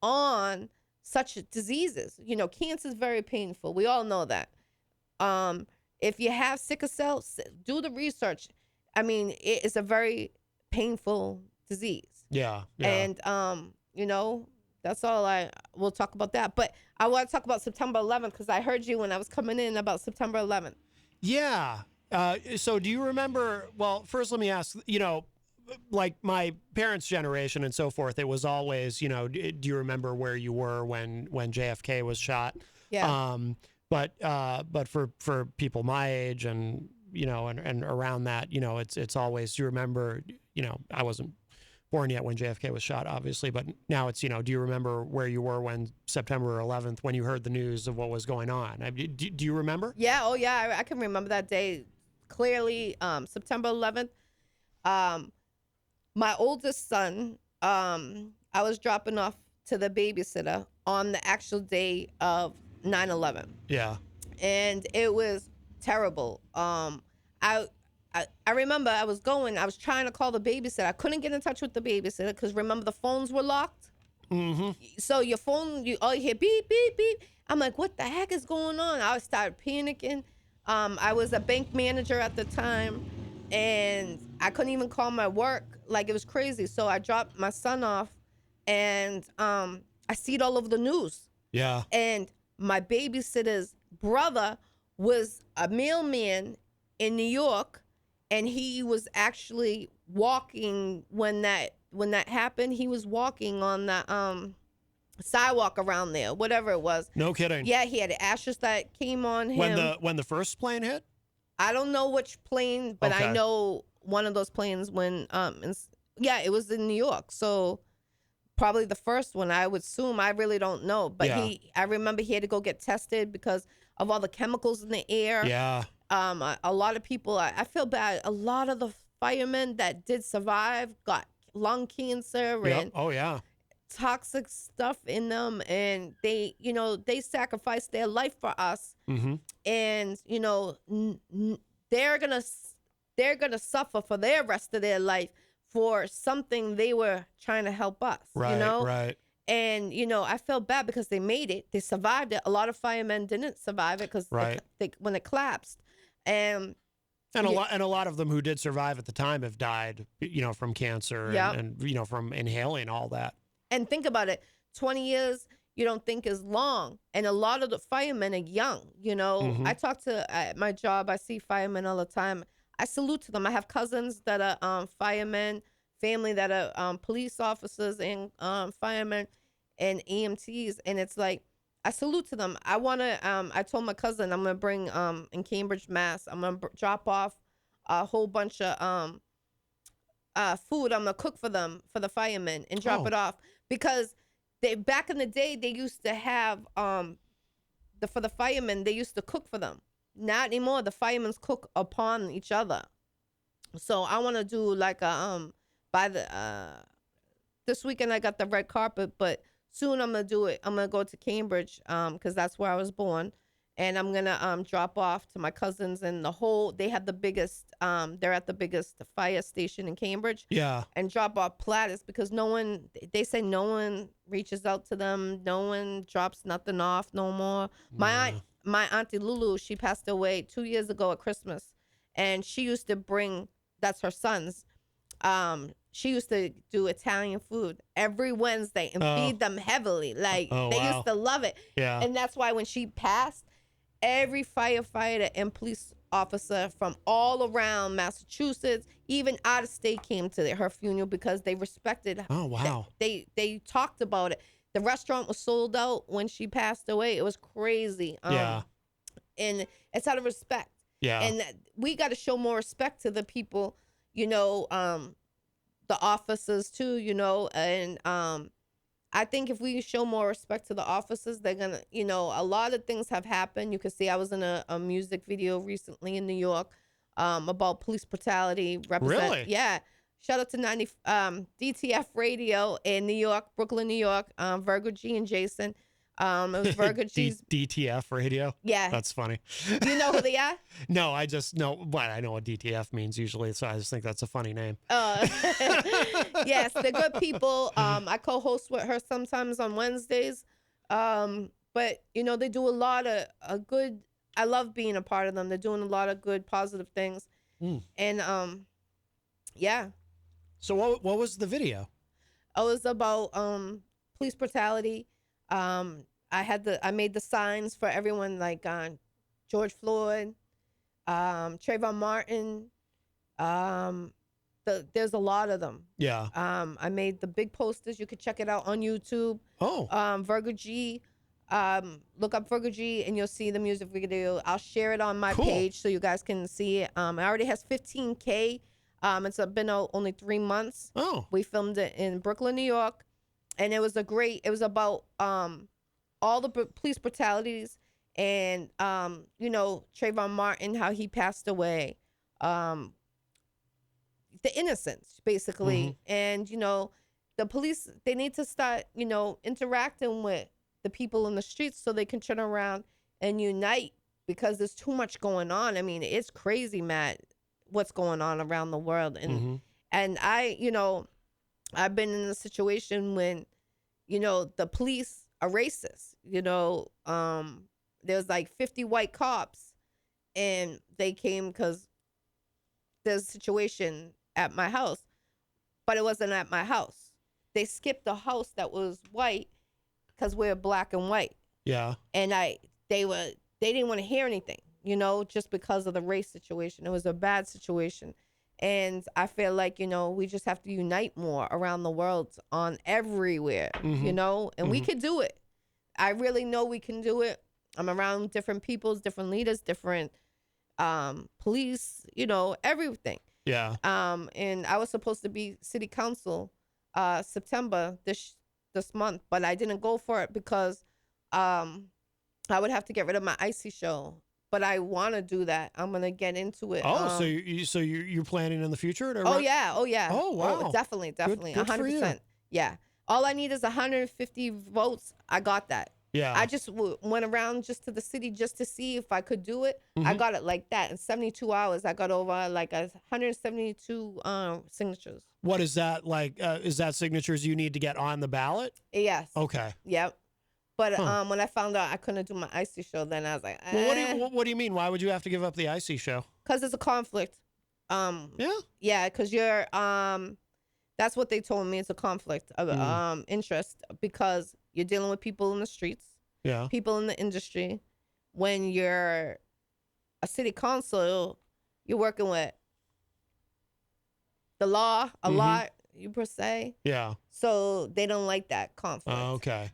on such diseases. Cancer is very painful. We all know that. If you have sickle cell, do the research. I mean, it is a very painful disease. Yeah. And, that's all we'll talk about that. But I want to talk about September 11th because I heard you when I was coming in about September 11th. Yeah. So do you remember, well, first let me ask, like my parents' generation and so forth, it was always, do you remember where you were when JFK was shot? Yeah. But for people my age and and around that, it's always, you remember, I wasn't born yet when JFK was shot, obviously, but now it's, do you remember where you were when September 11th, when you heard the news of what was going on? Do you remember? Yeah. Oh yeah. I can remember that day clearly. September 11th. My oldest son, I was dropping off to the babysitter on the actual day of 9/11. Yeah. And it was terrible. I remember I was trying to call the babysitter. I couldn't get in touch with the babysitter because remember the phones were locked. Mm-hmm. So your phone, you hear beep, beep, beep. I'm like, what the heck is going on? I started panicking. I was a bank manager at the time and I couldn't even call my work. Like it was crazy. So I dropped my son off and I see it all over the news. Yeah. And my babysitter's brother was a mailman in New York, and he was actually walking when that happened. He was walking on the sidewalk around there, whatever it was. No kidding. Yeah, he had ashes that came on him. When the first plane hit? I don't know which plane, but Okay. I know one of those planes when it was in New York. So probably the first one, I would assume. I really don't know. But Yeah. I remember he had to go get tested because of all the chemicals in the air. Yeah. A lot of people, I feel bad. A lot of the firemen that did survive got lung cancer and Oh, yeah. toxic stuff in them. And they sacrificed their life for us. Mm-hmm. And, they're going to suffer for their rest of their life for something they were trying to help us, Right, right. And, I felt bad because they made it. They survived it. A lot of firemen didn't survive it because Right. when it collapsed. And a lot of them who did survive at the time have died, from cancer and from inhaling all that. And think about it. 20 years, you don't think is long. And a lot of the firemen are young, Mm-hmm. I talk to, at my job, I see firemen all the time. I salute to them. I have cousins that are firemen, family that are police officers and firemen and EMTs. And it's like, I salute to them. I told my cousin I'm going to bring, in Cambridge, Mass, I'm going to drop off a whole bunch of food. I'm going to cook for them, for the firemen, and drop it off. Because back in the day, they used to have, for the firemen, they used to cook for them. Not anymore. The firemen cook upon each other. So I want to do like this weekend I got the red carpet, but soon I'm going to do it. I'm going to go to Cambridge because that's where I was born. and I'm gonna drop off to my cousins and they have the biggest they're at the biggest fire station in Cambridge. Yeah. And drop off platters because they say no one reaches out to them, no one drops nothing off no more. My auntie Lulu, she passed away 2 years ago at Christmas, and she used to bring, that's her son's, she used to do Italian food every Wednesday and feed them heavily. Like they used to love it. Yeah. And that's why when she passed, every firefighter and police officer from all around Massachusetts, even out of state, came to her funeral because they respected. Oh wow. They talked about it. The restaurant was sold out when she passed away. It was crazy. Yeah. And it's out of respect. Yeah. And we got to show more respect to the people, you know, the officers too, you know, and I think if we show more respect to the officers, they're gonna, you know, a lot of things have happened. You can see I was in a music video recently in New York about police brutality. Really? Yeah. Shout out to DTF Radio in New York, Brooklyn, New York. Virgo G and Jason. It was Virgo G's DTF Radio. Yeah. That's funny. You know who they are? No, I just know. Well, I know what DTF means usually, so I just think that's a funny name. Yes, they're good people. I co-host with her sometimes on Wednesdays. But you know, they do a lot of a good. I love being a part of them. They're doing a lot of good, positive things. And yeah. So what was the video? It was about police brutality. I made the signs for everyone, like George Floyd, Trayvon Martin. There's a lot of them. Yeah. I made the big posters. You could check it out on YouTube. Oh. Virgo G. Look up Virgo G and you'll see the music video. I'll share it on my Cool. page so you guys can see it. It already has 15K. It's been out only 3 months. Oh. We filmed it in Brooklyn, New York, and it was about all the police brutalities and you know, Trayvon Martin, how he passed away, the innocence basically. And you know, the police, they need to start, you know, interacting with the people in the streets so they can turn around and unite, because there's too much going on. I mean, it's crazy, Matt, what's going on around the world. And and I, you know, I've been in a situation when, you know, the police are racist. You know, there's like 50 white cops, and they came because there's a situation at my house, but it wasn't at my house. They skipped the house that was white because we're black and white. Yeah. And they didn't want to hear anything, you know, just because of the race situation. It was a bad situation. And I feel like, you know, we just have to unite more around the world on everywhere, you know, and we could do it. I really know we can do it. I'm around different peoples, different leaders, different police, you know, everything. Yeah. And I was supposed to be city council September this month, but I didn't go for it because I would have to get rid of my icy show. But I want to do that. I'm gonna get into it. Oh, so you're planning in the future to Oh yeah. Oh wow. Oh, definitely, Good 100%. Yeah. All I need is 150 votes. I got that. Yeah. I just went around just to the city just to see if I could do it. I got it like that in 72 hours. I got over like 172 signatures. What is that like? Is that signatures you need to get on the ballot? Yes. Okay. Yep. But when I found out I couldn't do my icy show, then I was like, Well, what do you mean? Why would you have to give up the icy show? Because it's a conflict. Yeah. Yeah, because you're that's what they told me. It's a conflict of interest because you're dealing with people in the streets, people in the industry. When you're a city council, you're working with the law a lot, you per se. Yeah. So they don't like that conflict. Okay.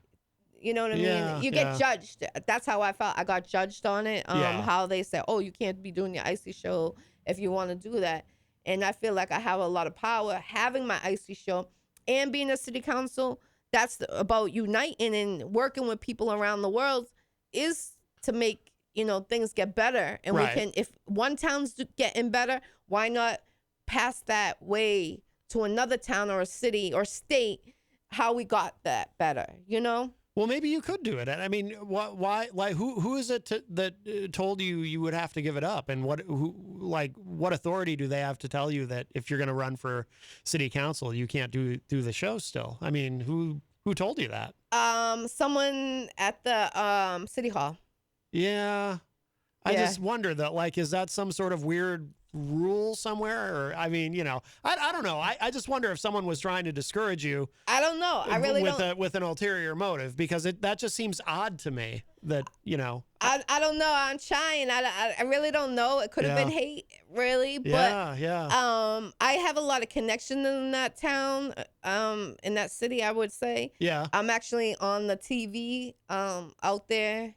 You know what I mean? You get judged. That's how I felt. I got judged on it. How they said, oh, you can't be doing your icy show if you want to do that. And I feel like I have a lot of power having my icy show and being a city council. That's about uniting and working with people around the world is to make, you know, things get better. And we can, if one town's getting better, why not pass that way to another town or a city or state how we got that better, you know? Well, maybe you could do it. I mean, why? Like, who is it that told you would have to give it up? And what authority do they have to tell you that if you're going to run for city council, you can't do the show still? I mean, who told you that? Someone at the city hall. Yeah, I just wonder that. Like, is that some sort of weird rule somewhere? Or I mean, I don't know. I just wonder if someone was trying to discourage you. I don't know. I really don't. With an ulterior motive, because that just seems odd to me. That I don't know. I'm trying. I really don't know. It could have been hate, really. But I have a lot of connection in that town, in that city, I would say. Yeah. I'm actually on the TV out there.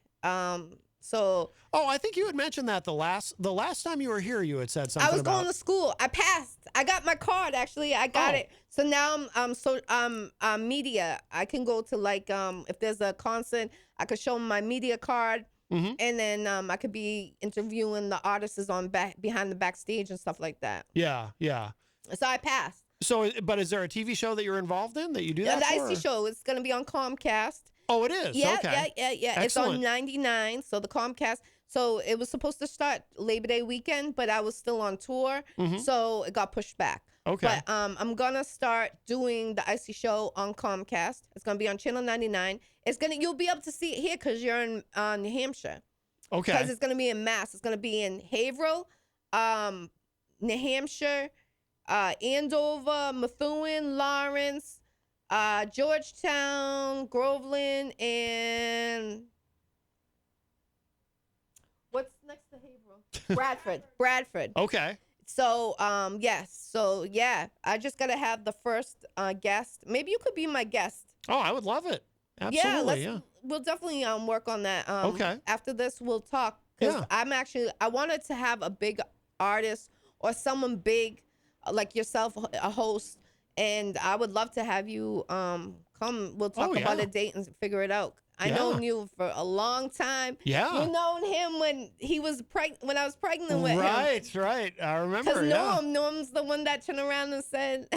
So. Oh, I think you had mentioned that the last time you were here, you had said something. I was going to school. I passed. I got my card. Actually, I got it. So now I'm media. I can go to if there's a concert, I could show them my media card, and then I could be interviewing the artists behind the backstage and stuff like that. Yeah, yeah. So I passed. So, but is there a TV show that you're involved in that you do that the for? IC show. It's gonna be on Comcast. Oh, it is. Yeah, okay. yeah. It's on 99. So the Comcast. So it was supposed to start Labor Day weekend, but I was still on tour, so it got pushed back. Okay. But I'm gonna start doing the IC show on Comcast. It's gonna be on Channel 99. You'll be able to see it here because you're in New Hampshire. Okay. Because it's gonna be in Mass. It's gonna be in Haverhill, New Hampshire, Andover, Methuen, Lawrence, Georgetown, Groveland, and what's next to Haverhill? Bradford. Okay. So, yes. So, yeah, I just got to have the first guest. Maybe you could be my guest. Oh, I would love it. Absolutely, We'll definitely work on that. Okay. After this, we'll talk. Because I wanted to have a big artist or someone big like yourself, a host, and I would love to have you come. We'll talk about a date and figure it out. I known you for a long time. Yeah. You known him when he was when I was pregnant with him. Right. I remember. Because Norm's the one that turned around and said.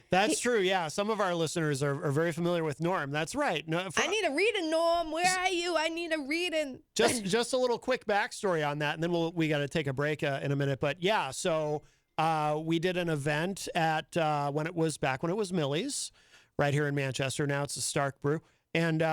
That's true. Yeah. Some of our listeners are very familiar with Norm. That's right. No, I need a reading, Norm. Where are you? I need a reading. Just a little quick backstory on that, and then we got to take a break in a minute. But yeah, so we did an event at when it was Millie's, right here in Manchester. Now it's a Stark Brew, and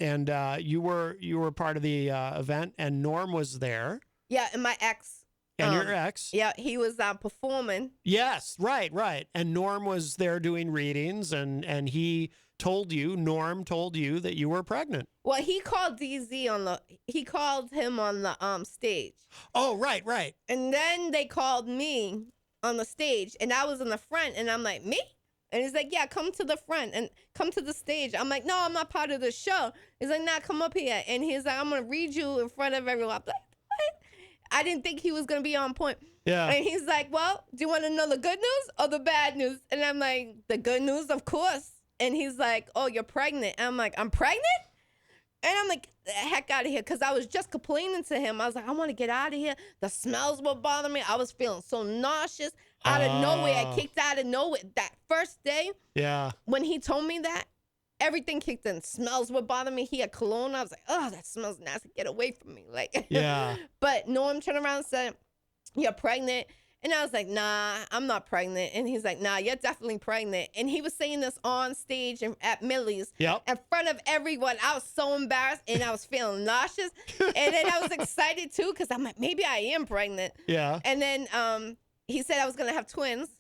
you were part of the event, and Norm was there. Yeah, and my ex. And your ex. Yeah, he was performing. Yes, right. And Norm was there doing readings, and Norm told you that you were pregnant. Well, he called DZ he called him on the stage. Oh, right. And then they called me on the stage, and I was in the front, and I'm like, me? And he's like, yeah, come to the front and come to the stage. I'm like, no, I'm not part of the show. He's like, nah, come up here. And he's like, I'm going to read you in front of everyone. I'm like, what? I didn't think he was going to be on point. Yeah. And he's like, well, do you want to know the good news or the bad news? And I'm like, the good news, of course. And he's like, oh, you're pregnant. And I'm like, I'm pregnant? And I'm like, the heck out of here. Because I was just complaining to him. I was like, I want to get out of here. The smells were bothering me. I was feeling so nauseous. Out of nowhere, I kicked out of nowhere. That first day, when he told me that, everything kicked in. Smells were bothering me. He had cologne. I was like, oh, that smells nasty. Get away from me. Yeah. But Norm turned around and said, you're pregnant. And I was like, nah, I'm not pregnant. And he's like, nah, you're definitely pregnant. And he was saying this on stage at Millie's in front of everyone. I was so embarrassed, and I was feeling nauseous. And then I was excited, too, because I'm like, maybe I am pregnant. Yeah. And then he said I was going to have twins.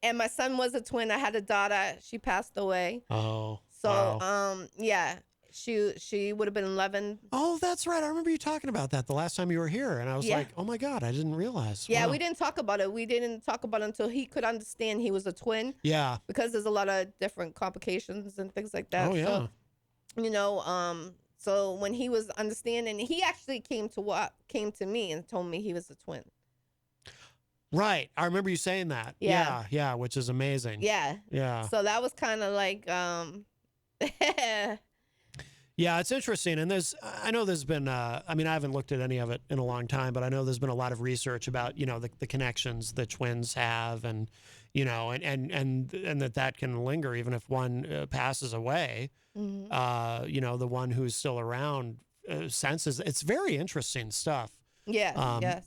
And my son was a twin. I had a daughter. She passed away. Oh. So, wow. Yeah. She would have been 11. Oh, that's right. I remember you talking about that the last time you were here. And I was like, oh, my God, I didn't realize. Yeah, wow. We didn't talk about it. We didn't talk about it until he could understand he was a twin. Yeah. Because there's a lot of different complications and things like that. Oh, yeah. So, so when he was understanding, he actually came to me and told me he was a twin. Right. I remember you saying that. Yeah, which is amazing. Yeah. So that was kind of like... Yeah, it's interesting. And I know there's been, I mean, I haven't looked at any of it in a long time, but I know there's been a lot of research about, the connections the twins have and, and that can linger even if one passes away. The one who's still around senses. It's very interesting stuff. Yes, yes.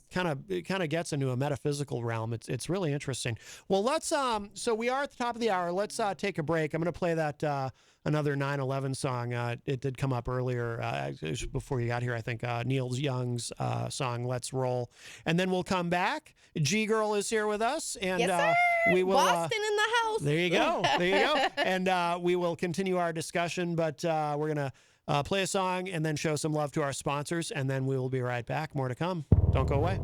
It kind of gets into a metaphysical realm. It's really interesting. Well, let's so we are at the top of the hour. Let's take a break. I'm going to play that another 9/11 song. It did come up earlier before you got here. I think Neil Young's song "Let's Roll," and then we'll come back. G Girl is here with us, and yes, sir. We will Boston in the house. There you go. There you go. And we will continue our discussion, but we're gonna. Play a song and then show some love to our sponsors, and then we will be right back. More to come. Don't go away.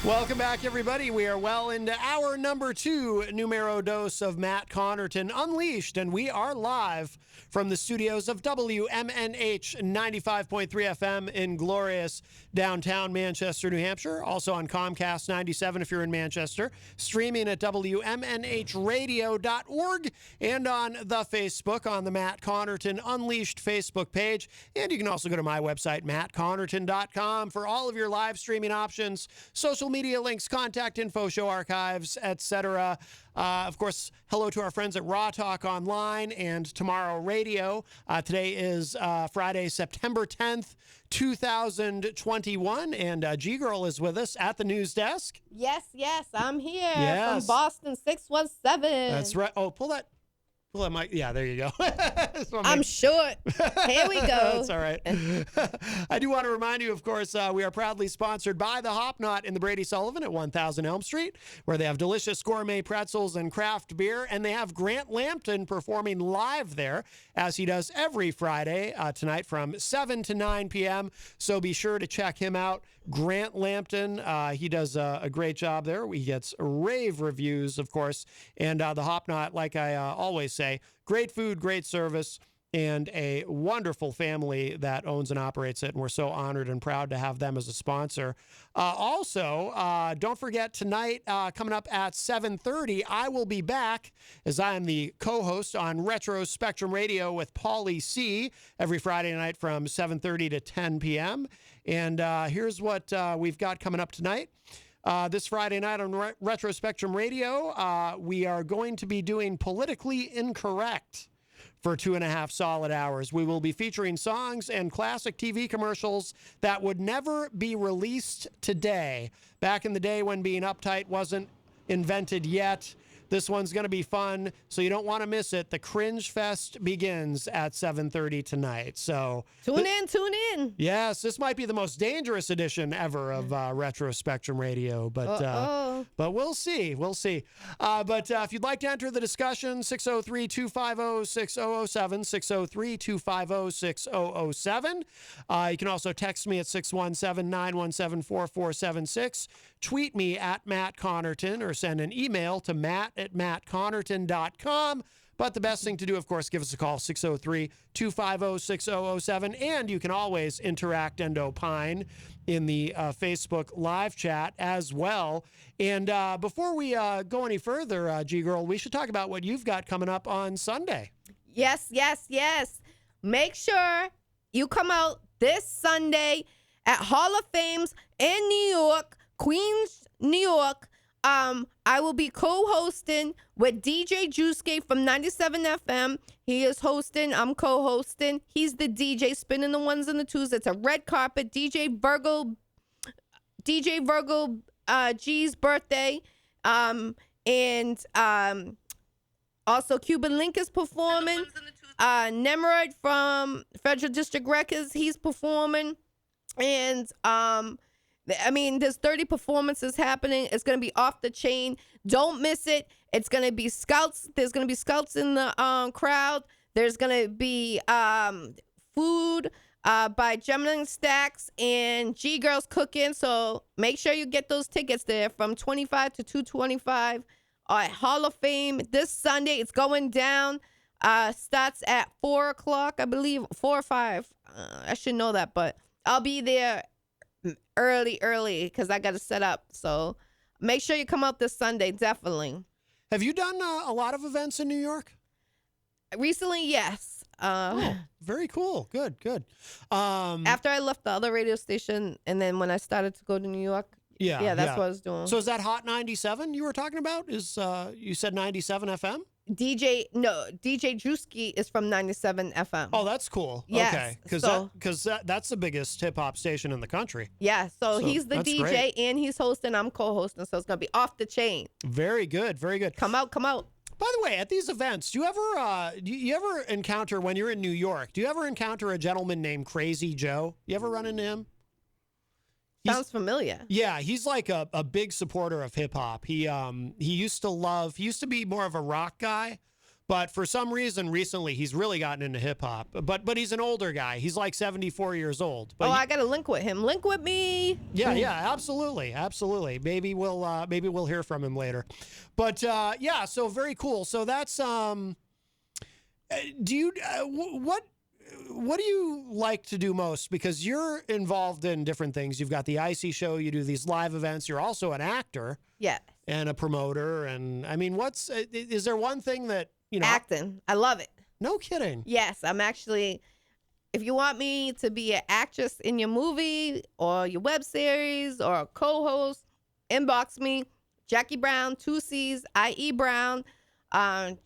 Welcome back, everybody. We are well into hour number 2, numero dos of Matt Connarton Unleashed, and we are live from the studios of WMNH 95.3 FM in glorious downtown Manchester, New Hampshire. Also on Comcast 97 if you're in Manchester. Streaming at WMNHradio.org and on the Facebook on the Matt Connarton Unleashed Facebook page. And you can also go to my website, mattconnerton.com, for all of your live streaming options, social media links, contact info, show archives, etc. Of course, hello to our friends at Raw Talk Online and Tomorrow Radio. Today is Friday, September 10th, 2021, and G-Girl is with us at the news desk. Yes, I'm here from Boston 617. That's right. Oh, pull that mic. Yeah, there you go. I'm short. Here we go. That's all right. I do want to remind you, of course, we are proudly sponsored by the Hop Knot in the Brady Sullivan at 1000 Elm Street, where they have delicious gourmet pretzels and craft beer, and they have Grant Lampton performing live there, as he does every Friday tonight from 7 to 9 p.m., so be sure to check him out. Grant Lampton, he does a great job there. He gets rave reviews, of course, and the Hop Knot, like I always say, great food, great service, and a wonderful family that owns and operates it, and we're so honored and proud to have them as a sponsor. Also, don't forget tonight, coming up at 7:30, I will be back as I am the co-host on Retro Spectrum Radio with Paulie C. every Friday night from 7:30 to 10 p.m. And here's what we've got coming up tonight. This Friday night on Retro Spectrum Radio, we are going to be doing Politically Incorrect for 2.5 solid hours. We will be featuring songs and classic TV commercials that would never be released today. Back in the day when being uptight wasn't invented yet. This one's going to be fun, so you don't want to miss it. The Cringe Fest begins at 7:30 tonight. So tune in. Yes, this might be the most dangerous edition ever of Retro Spectrum Radio, but we'll see. But if you'd like to enter the discussion, 603-250-6007, 603-250-6007. You can also text me at 617-917-4476. Tweet me at Matt Connarton or send an email to matt@mattconnerton.com. But the best thing to do, of course, give us a call, 603-250-6007. And you can always interact and opine in the Facebook live chat as well. And before we go any further, G-Girl, we should talk about what you've got coming up on Sunday. Yes. Make sure you come out this Sunday at Hall of Fame's in New York, Queens, New York. I will be co-hosting with DJ Juicecape from 97 FM. He is hosting. I'm co-hosting. He's the DJ spinning the ones and the twos. It's a red carpet. DJ Virgo G's birthday. Also Cuban Link is performing. Nemrod from Federal District Records, he's performing. And I mean, there's 30 performances happening. It's gonna be off the chain. Don't miss it. It's gonna be scouts. There's gonna be scouts in the crowd. There's gonna be food by Gemini Stacks and G Girls Cooking. So make sure you get those tickets there from $25 to $225 at Hall of Fame this Sunday. It's going down. Starts at 4 o'clock, I believe, 4 or 5. I should know that, but I'll be there early because I got to set up. So make sure you come out this Sunday, definitely. Have you done a lot of events in New York? Recently, yes. Very cool. Good. After I left the other radio station, and then when I started to go to New York, that's what I was doing. So is that Hot 97 you were talking about? Is you said 97 FM? DJ Drewski is from 97 FM. Oh, that's cool. Yes, okay, because that's the biggest hip hop station in the country. Yeah, so he's the DJ great. and he's hosting. I'm co-hosting, so it's gonna be off the chain. Very good. Come out. By the way, at these events, do you ever encounter, when you're in New York, do you ever encounter a gentleman named Crazy Joe? You ever run into him? Sounds familiar. Yeah, he's like a big supporter of hip hop. He used to be more of a rock guy, but for some reason recently he's really gotten into hip hop. But he's an older guy. He's like 74 years old. But I got to link with him. Link with me. Yeah, absolutely. Maybe we'll hear from him later. But so very cool. So that's what do you like to do most? Because you're involved in different things. You've got the Icy Show. You do these live events. You're also an actor. Yeah. And a promoter. And I mean, is there one thing that, you know? Acting. I love it. No kidding. Yes, I'm actually, if you want me to be an actress in your movie or your web series or a co-host, inbox me. Jackie Brown, 2 C's, IE Brown.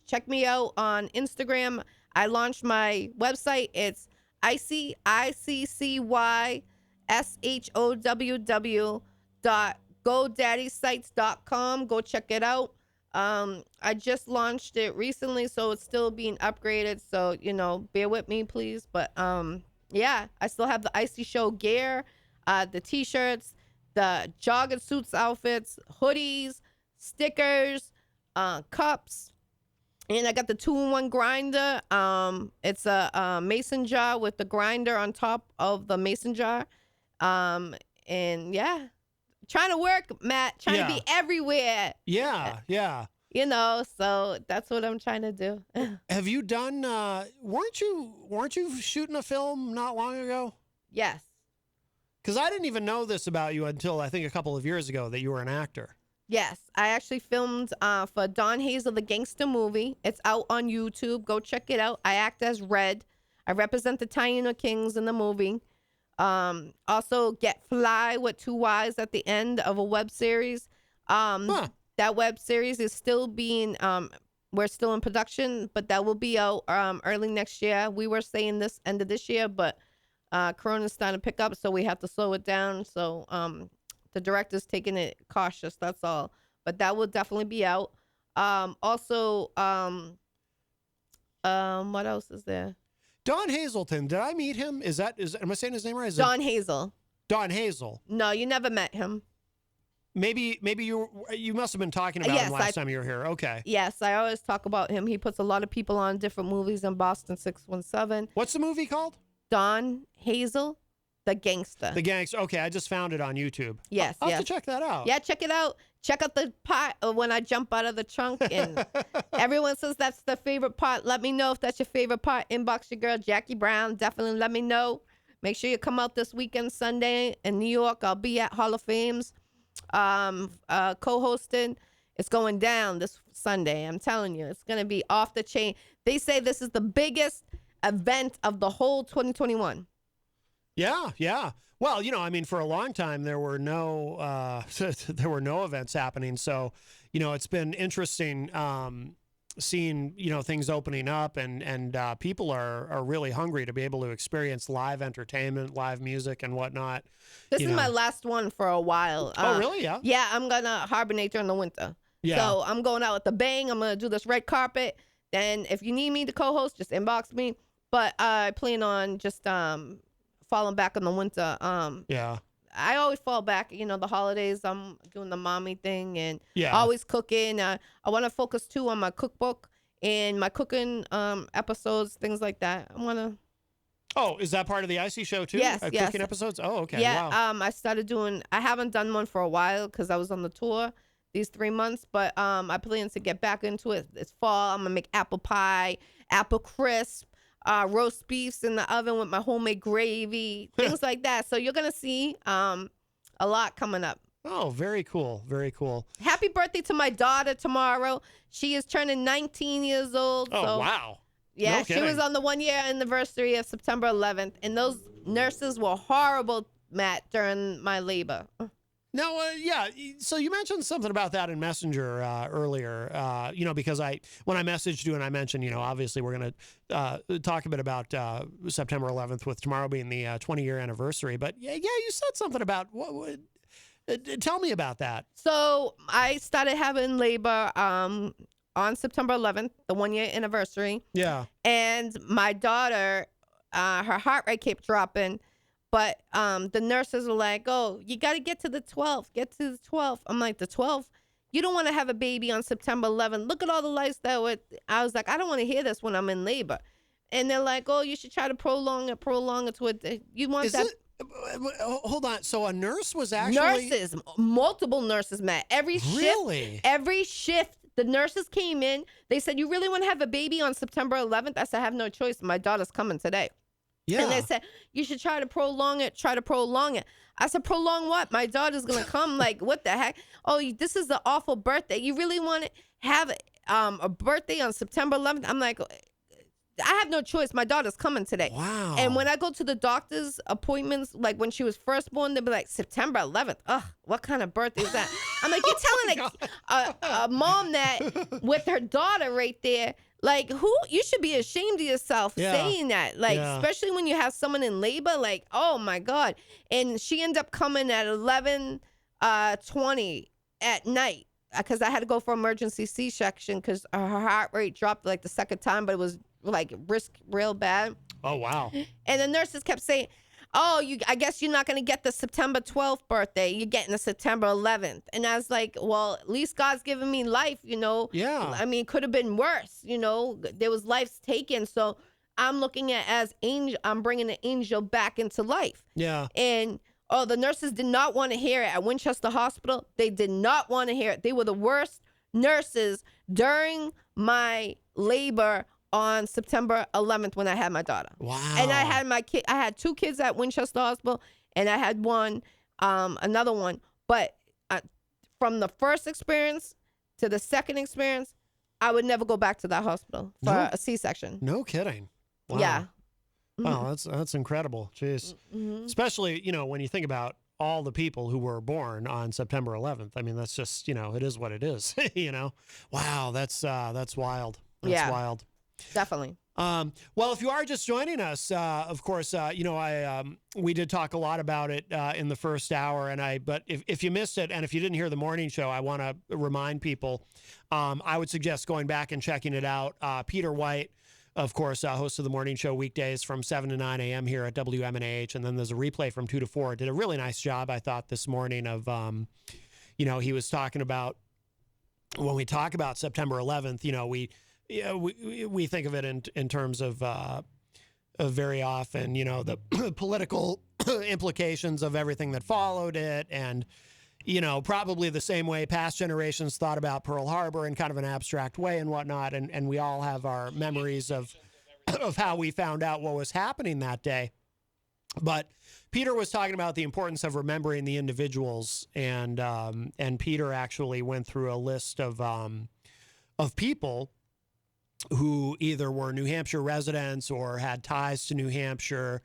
Check me out on Instagram. I launched my website. It's ICICCYSHOWW.GoDaddySites.com. Go check it out. I just launched it recently, so it's still being upgraded. So, bear with me, please. But I still have the Icy Show gear, the T-shirts, the jogging suits outfits, hoodies, stickers, cups. And I got the 2-in-1 grinder. It's a mason jar with the grinder on top of the mason jar. Trying to work, Matt. Trying to be everywhere. Yeah. So that's what I'm trying to do. Have you done? Weren't you shooting a film not long ago? Yes. Because I didn't even know this about you until I think a couple of years ago that you were an actor. Yes, I actually filmed for Don Hazel, the gangster movie. It's out on YouTube. Go check it out. I act as Red. I represent the Taino Kings in the movie. Also, Get Fly with 2 Y's at the end of a web series. That web series is still being, we're still in production, but that will be out early next year. We were saying this end of this year, but Corona's starting to pick up, so we have to slow it down. So, the director's taking it cautious, that's all. But that will definitely be out. What else is there? Don Hazelton, did I meet him? Am I saying his name right? Don Hazel. Don Hazel. No, you never met him. Maybe you must have been talking about him last time you were here. Okay. Yes, I always talk about him. He puts a lot of people on different movies in Boston 617. What's the movie called? Don Hazel. The Gangster. The Gangster. Okay, I just found it on YouTube. Yes, I'll have to check that out. Yeah, check it out. Check out the part when I jump out of the trunk and everyone says that's the favorite part. Let me know if that's your favorite part. Inbox your girl, Jackie Brown. Definitely let me know. Make sure you come out this weekend, Sunday in New York. I'll be at Hall of Fame's co-hosting. It's going down this Sunday. I'm telling you, it's going to be off the chain. They say this is the biggest event of the whole 2021. Yeah. Well, for a long time there were no events happening. So, it's been interesting seeing things opening up and people are really hungry to be able to experience live entertainment, live music, and whatnot. This is my last one for a while. Oh, really? Yeah. Yeah, I'm gonna hibernate during the winter. Yeah. So I'm going out with the bang. I'm gonna do this red carpet. Then if you need me to co-host, just inbox me. But I plan on just falling back in the winter. Yeah. I always fall back. The holidays, I'm doing the mommy thing and Yeah. always cooking. I want to focus too on my cookbook and my cooking episodes, things like that. I want to. Oh, is that part of the Icy Show too? Yes, yes. Cooking episodes? Oh, okay. Yeah, Wow. I started doing. I haven't done one for a while because I was on the tour these 3 months, but I plan to get back into it. It's fall. I'm gonna make apple pie, apple crisp, roast beefs in the oven with my homemade gravy, things like that. So you're gonna see a lot coming up. Oh, very cool. Very cool. Happy birthday to my daughter tomorrow. She is turning 19 years old. Oh, so, wow. Yeah, No she kidding. was on the 1-year anniversary of September 11th, and those nurses were horrible, Matt, during my labor. Now, yeah. So you mentioned something about that in Messenger earlier. Because when I messaged you and I mentioned, obviously we're going to talk a bit about September 11th with tomorrow being the 20-year anniversary. But yeah, you said something about what. Tell me about that. So I started having labor on September 11th, the 1-year anniversary. Yeah. And my daughter, her heart rate kept dropping. But the nurses were like, oh, you got to get to the 12th. Get to the 12th. I'm like, the 12th? You don't want to have a baby on September 11th. Look at all the lights that were. I was like, I don't want to hear this when I'm in labor. And they're like, oh, you should try to prolong it to a. You want that. Hold on. So a nurse was actually. Nurses, multiple nurses, Matt. Really? Every shift, the nurses came in. They said, you really want to have a baby on September 11th? I said, I have no choice. My daughter's coming today. Yeah. And they said, you should try to prolong it. I said, prolong what? My daughter's going to come. Like, what the heck? Oh, this is the awful birthday. You really want to have a birthday on September 11th? I'm like, I have no choice. My daughter's coming today. Wow. And when I go to the doctor's appointments, like when she was first born, they'll be like, September 11th. Ugh, what kind of birthday is that? I'm like, you're telling a mom that with her daughter right there. Like, you should be ashamed of yourself saying that. Like, especially when you have someone in labor. Like, oh, my God. And she ended up coming at 11:20 at night because I had to go for emergency C-section because her heart rate dropped like the second time, but it was like real bad. Oh, wow. And the nurses kept saying, oh, I guess you're not going to get the September 12th birthday. You're getting the September 11th. And I was like, well, at least God's giving me life, Yeah. I mean, it could have been worse, There was lives taken. So I'm looking at as angel. I'm bringing an angel back into life. Yeah. And, the nurses did not want to hear it at Winchester Hospital. They did not want to hear it. They were the worst nurses during my labor on September 11th when I had my daughter. Wow. And I had my kid. I had 2 kids at Winchester Hospital, and I had another one. But from the first experience to the second experience, I would never go back to that hospital for a C-section. No kidding. Wow. Yeah. Wow, that's incredible. Jeez. Mm-hmm. Especially, when you think about all the people who were born on September 11th. I mean, that's just, it is what it is, Wow, that's wild. That's wild. Definitely. Well, if you are just joining us, of course, we did talk a lot about it in the first hour, but if you missed it and if you didn't hear the morning show, I want to remind people. I would suggest going back and checking it out. Peter White, of course, host of the morning show weekdays from 7 to 9 a.m. here at WMNH, and then there's a replay from 2 to 4. Did a really nice job, I thought, this morning of, he was talking about when we talk about September 11th. We think of it in terms of very often, the political implications of everything that followed it. And, probably the same way past generations thought about Pearl Harbor in kind of an abstract way and whatnot. And we all have our memories of how we found out what was happening that day. But Peter was talking about the importance of remembering the individuals. And Peter actually went through a list of people who either were New Hampshire residents or had ties to New Hampshire,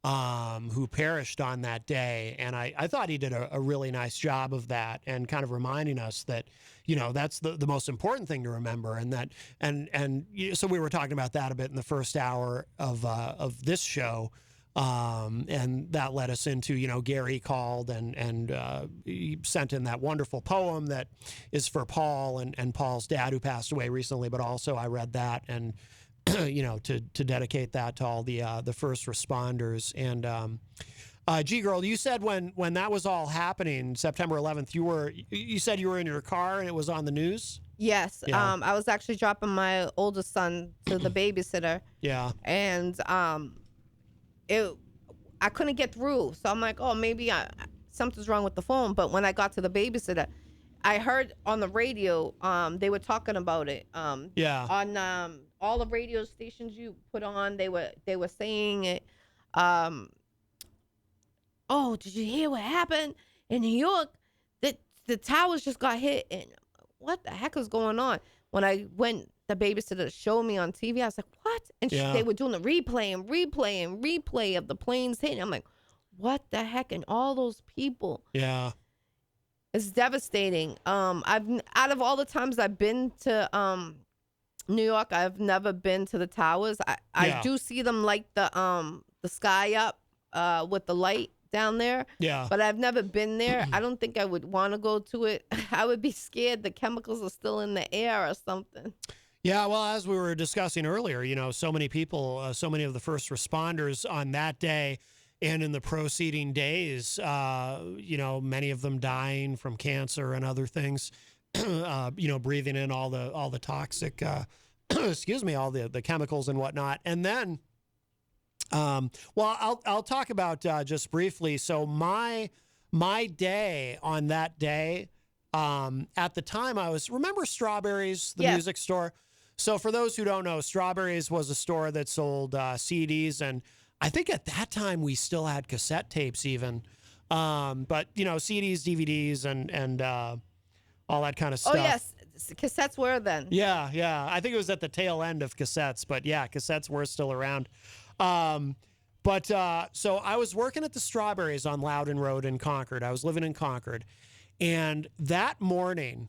who perished on that day. And I thought he did a really nice job of that and kind of reminding us that, that's the most important thing to remember. And that, so we were talking about that a bit in the first hour of this show. And that led us into, Gary called and he sent in that wonderful poem that is for Paul and Paul's dad who passed away recently, but also I read that and to dedicate that to all the first responders. And G Girl, you said when that was all happening, September 11th, you said you were in your car and it was on the news. Yes. Yeah. I was actually dropping my oldest son to the babysitter. Yeah. And I couldn't get through, so I'm like, oh, maybe something's wrong with the phone. But when I got to the babysitter, I heard on the radio, they were talking about it. Yeah. On all the radio stations you put on, they were saying it. Oh, did you hear what happened in New York? The towers just got hit, and what the heck is going on? When I went, the babysitter showed me on TV. I was like, what? And they were doing the replay of the planes hitting. I'm like, what the heck? And all those people. Yeah. It's devastating. Out of all the times I've been to New York, I've never been to the towers. I do see them light the sky up with the light down there. Yeah. But I've never been there. I don't think I would want to go to it. I would be scared the chemicals are still in the air or something. Yeah, well, as we were discussing earlier, so many people, so many of the first responders on that day and in the preceding days, many of them dying from cancer and other things, breathing in all the toxic, all the chemicals and whatnot. And then, I'll talk about just briefly. So my day on that day, at the time remember Strawberries, the music store? So for those who don't know, Strawberries was a store that sold CDs, and I think at that time we still had cassette tapes even. But CDs, DVDs, and all that kind of stuff. Oh yes, cassettes were then. Yeah. I think it was at the tail end of cassettes, but yeah, cassettes were still around. So I was working at the Strawberries on Loudon Road in Concord. I was living in Concord, and that morning,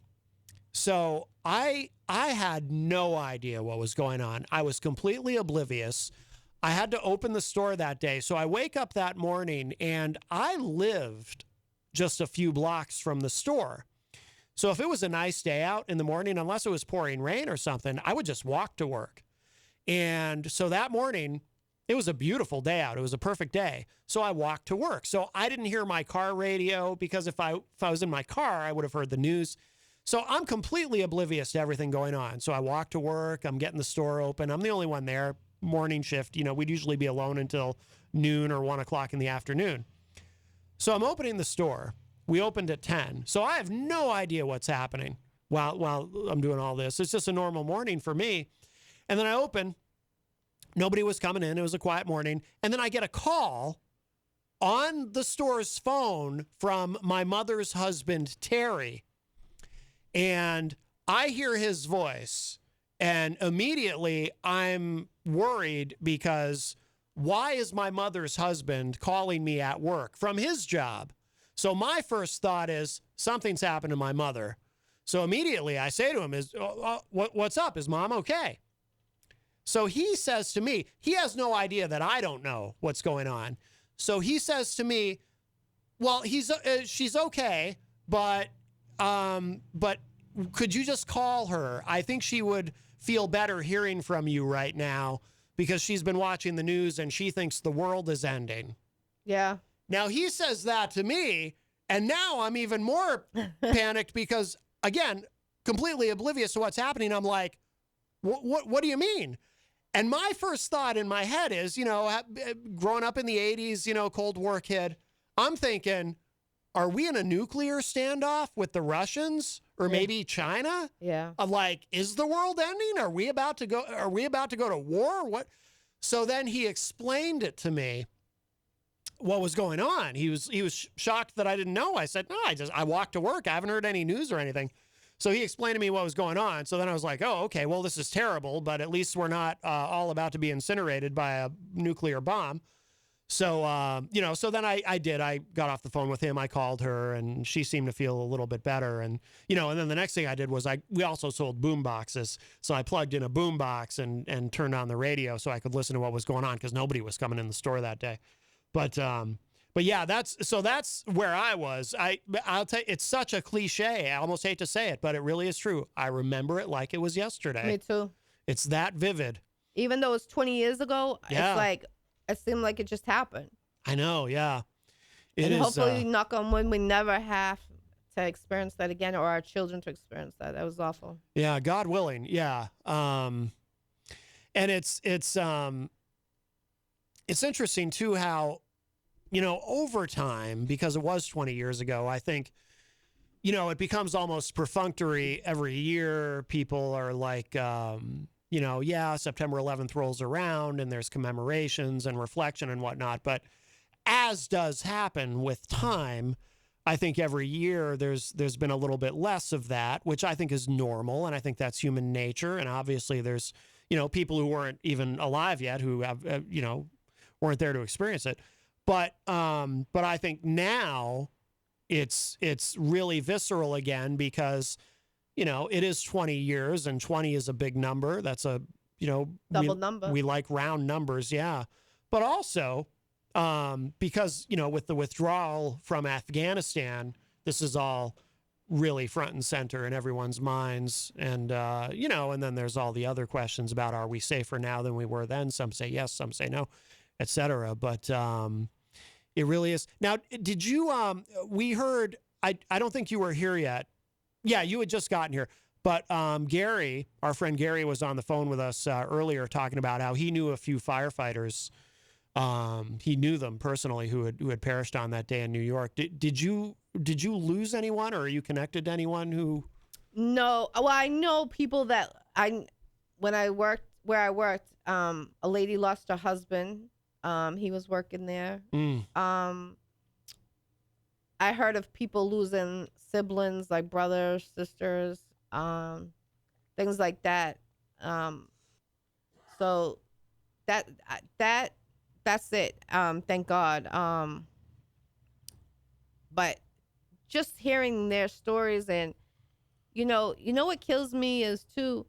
so I had no idea what was going on. I was completely oblivious. I had to open the store that day. So I wake up that morning, and I lived just a few blocks from the store. So if it was a nice day out in the morning, unless it was pouring rain or something, I would just walk to work. And so that morning, it was a beautiful day out. It was a perfect day. So I walked to work. So I didn't hear my car radio, because if I was in my car, I would have heard the news. So I'm completely oblivious to everything going on. So I walk to work. I'm getting the store open. I'm the only one there. Morning shift. We'd usually be alone until noon or 1 o'clock in the afternoon. So I'm opening the store. We opened at 10. So I have no idea what's happening while I'm doing all this. It's just a normal morning for me. And then I open. Nobody was coming in. It was a quiet morning. And then I get a call on the store's phone from my mother's husband, Terry. And I hear his voice, and immediately I'm worried, because why is my mother's husband calling me at work from his job? So my first thought is something's happened to my mother. So immediately I say to him, what's up? Is mom okay? So he says to me, he has no idea that I don't know what's going on. So he says to me, well, she's okay, but could you just call her? I think she would feel better hearing from you right now, because she's been watching the news and she thinks the world is ending. Yeah. Now he says that to me, and now I'm even more panicked, because again, completely oblivious to what's happening. I'm like, what do you mean? And my first thought in my head is, growing up in the 80s, Cold War kid, I'm thinking, are we in a nuclear standoff with the Russians or maybe China? Yeah. Like, is the world ending? Are we about to go to war? What? So then he explained it to me, what was going on. He was shocked that I didn't know. I said, no, I walked to work. I haven't heard any news or anything. So he explained to me what was going on. So then I was like, oh, okay, well, this is terrible, but at least we're not all about to be incinerated by a nuclear bomb. So, so then I did. I got off the phone with him. I called her, and she seemed to feel a little bit better. And, and then the next thing I did was we also sold boom boxes. So I plugged in a boom box and turned on the radio so I could listen to what was going on, because nobody was coming in the store that day. But yeah, that's where I was. I'll tell you, it's such a cliche. I almost hate to say it, but it really is true. I remember it like it was yesterday. Me too. It's that vivid. Even though it's 20 years ago, Yeah. it's like it seemed like it just happened. I know, yeah. It and is. hopefully, knock on wood, we never have to experience that again, or our children to experience that. That was awful. Yeah, God willing. Yeah. And it's interesting too how, over time, because it was 20 years ago, I think, it becomes almost perfunctory every year. People are like, September 11th rolls around and there's commemorations and reflection and whatnot. But as does happen with time, I think every year there's been a little bit less of that, which I think is normal. And I think that's human nature. And obviously there's, people who weren't even alive yet who have, weren't there to experience it. But I think now it's really visceral again because, it is 20 years and 20 is a big number. That's a, double number. We like round numbers. Yeah. But also, because, with the withdrawal from Afghanistan, this is all really front and center in everyone's minds. And, and then there's all the other questions about, are we safer now than we were then? Some say yes, some say no, et cetera. But it really is. Now, did you, we heard, I don't think you were here yet. Yeah, you had just gotten here. But Gary, our friend Gary, was on the phone with us earlier talking about how he knew a few firefighters. He knew them personally who had perished on that day in New York. Did you lose anyone, or are you connected to anyone who? No. Well, I know people that when I worked where I worked, a lady lost her husband. He was working there. I heard of people losing siblings, like brothers, sisters, things like that. So that's it. Thank God. But just hearing their stories, and what kills me is too,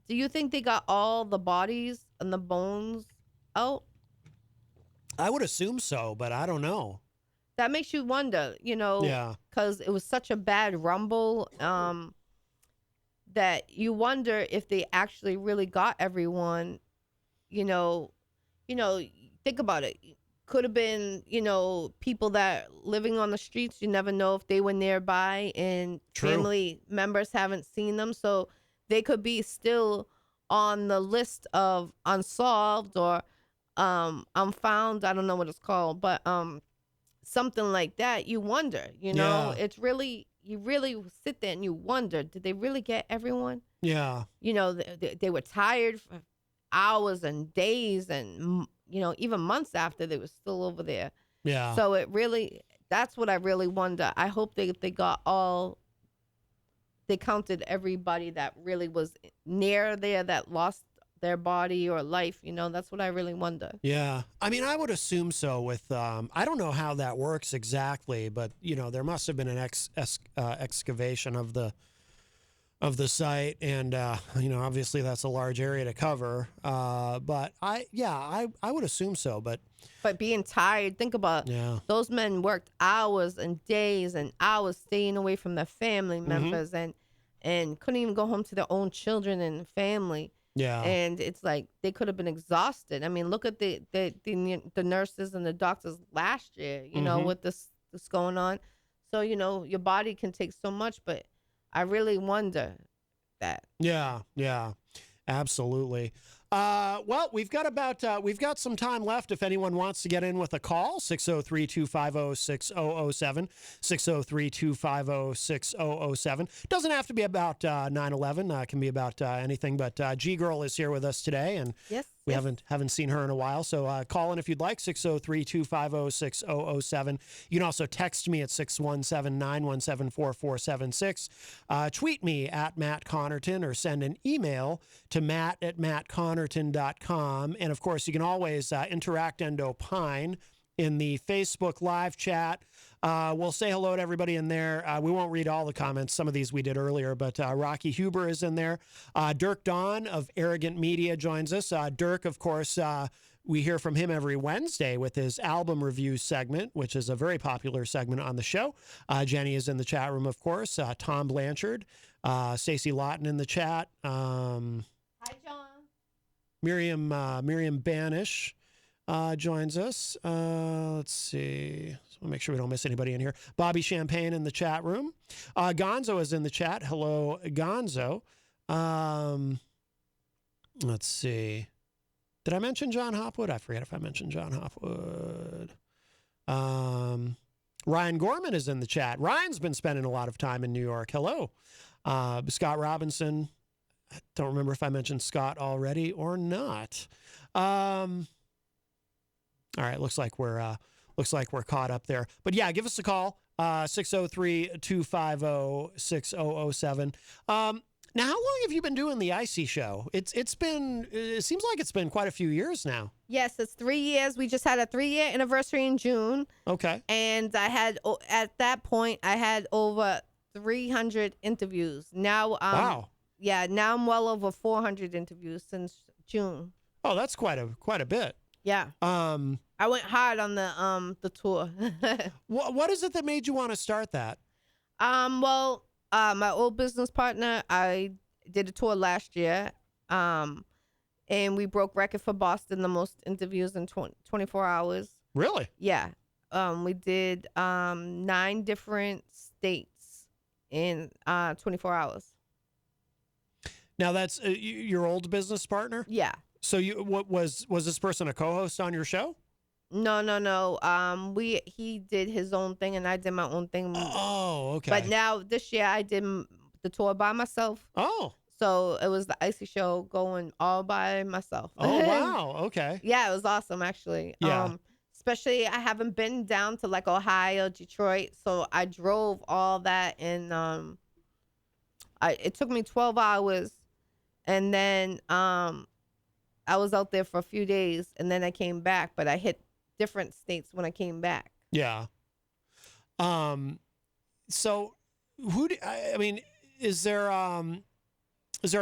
do you think they got all the bodies and the bones out? I would assume so, but I don't know. That makes you wonder, Yeah. because it was such a bad rumble, that you wonder if they actually really got everyone. Think about it. Could have been, people that living on the streets. You never know if they were nearby, and True. Family members haven't seen them, so they could be still on the list of unsolved or unfound. I don't know what it's called, but something like that. You wonder, Yeah. It's really, you really sit there and you wonder, did they really get everyone? Yeah. They were tired for hours and days and, even months after they were still over there. Yeah. So that's what I really wonder. I hope they counted everybody that really was near there that lost their body or life. That's what I really wonder. Yeah. I mean, I would assume so with, I don't know how that works exactly, but, there must have been an excavation of the site. And, obviously that's a large area to cover. But I would assume so, but being tired, think about those men worked hours and days and hours staying away from their family members and couldn't even go home to their own children and family. Yeah. And it's like they could have been exhausted. I mean, look at the nurses and the doctors last year, with this going on. So, your body can take so much, but I really wonder that. Yeah, absolutely. Well, we've got some time left if anyone wants to get in with a call. 603-250-6007, 603-250-6007. Doesn't have to be about 9/11. It can be about anything, but G-Girl is here with us today, and we haven't seen her in a while. So call in if you'd like, 603-250-6007. You can also text me at 617-917-4476. Tweet me at Matt Connarton, or send an email to matt@mattconnerton.com. And of course, you can always interact and opine in the Facebook live chat. We'll say hello to everybody in there. We won't read all the comments. Some of these we did earlier, but Rocky Huber is in there. Dirk Don of Arrogant Media joins us. Dirk, of course, we hear from him every Wednesday with his album review segment, which is a very popular segment on the show. Jenny is in the chat room, of course. Tom Blanchard, Stacey Lawton in the chat. Hi, John. Miriam Banish joins us. Let's see. So we'll make sure we don't miss anybody in here. Bobby Champagne in the chat room. Gonzo is in the chat. Hello, Gonzo. Let's see. Did I mention John Hopwood? I forget if I mentioned John Hopwood. Ryan Gorman is in the chat. Ryan's been spending a lot of time in New York. Hello. Scott Robinson. I don't remember if I mentioned Scott already or not. All right, looks like we're caught up there. But yeah, give us a call. 603-250-6007. Now, how long have you been doing the Icy Show? It seems like it's been quite a few years now. Yes, it's 3 years. We just had a 3-year anniversary in June. Okay. And at that point, I had over 300 interviews. Now, wow. Yeah, now I'm well over 400 interviews since June. Oh, that's quite a bit. Yeah. I went hard on the tour. What is it that made you want to start that? Well, my old business partner, I did a tour last year, and we broke record for Boston, the most interviews in 24 hours. Really? Yeah. We did 9 different states in 24 hours. Now that's your old business partner? Yeah. So what was this person a co-host on your show? No. He did his own thing and I did my own thing. Oh, okay. But now this year I did the tour by myself. Oh. So it was the Icy Show going all by myself. Oh, wow. Okay. Yeah, it was awesome actually. Yeah. Especially I haven't been down to like Ohio, Detroit, so I drove all that and it took me 12 hours and then I was out there for a few days and then I came back, but I hit different states when I came back. Yeah. So is there a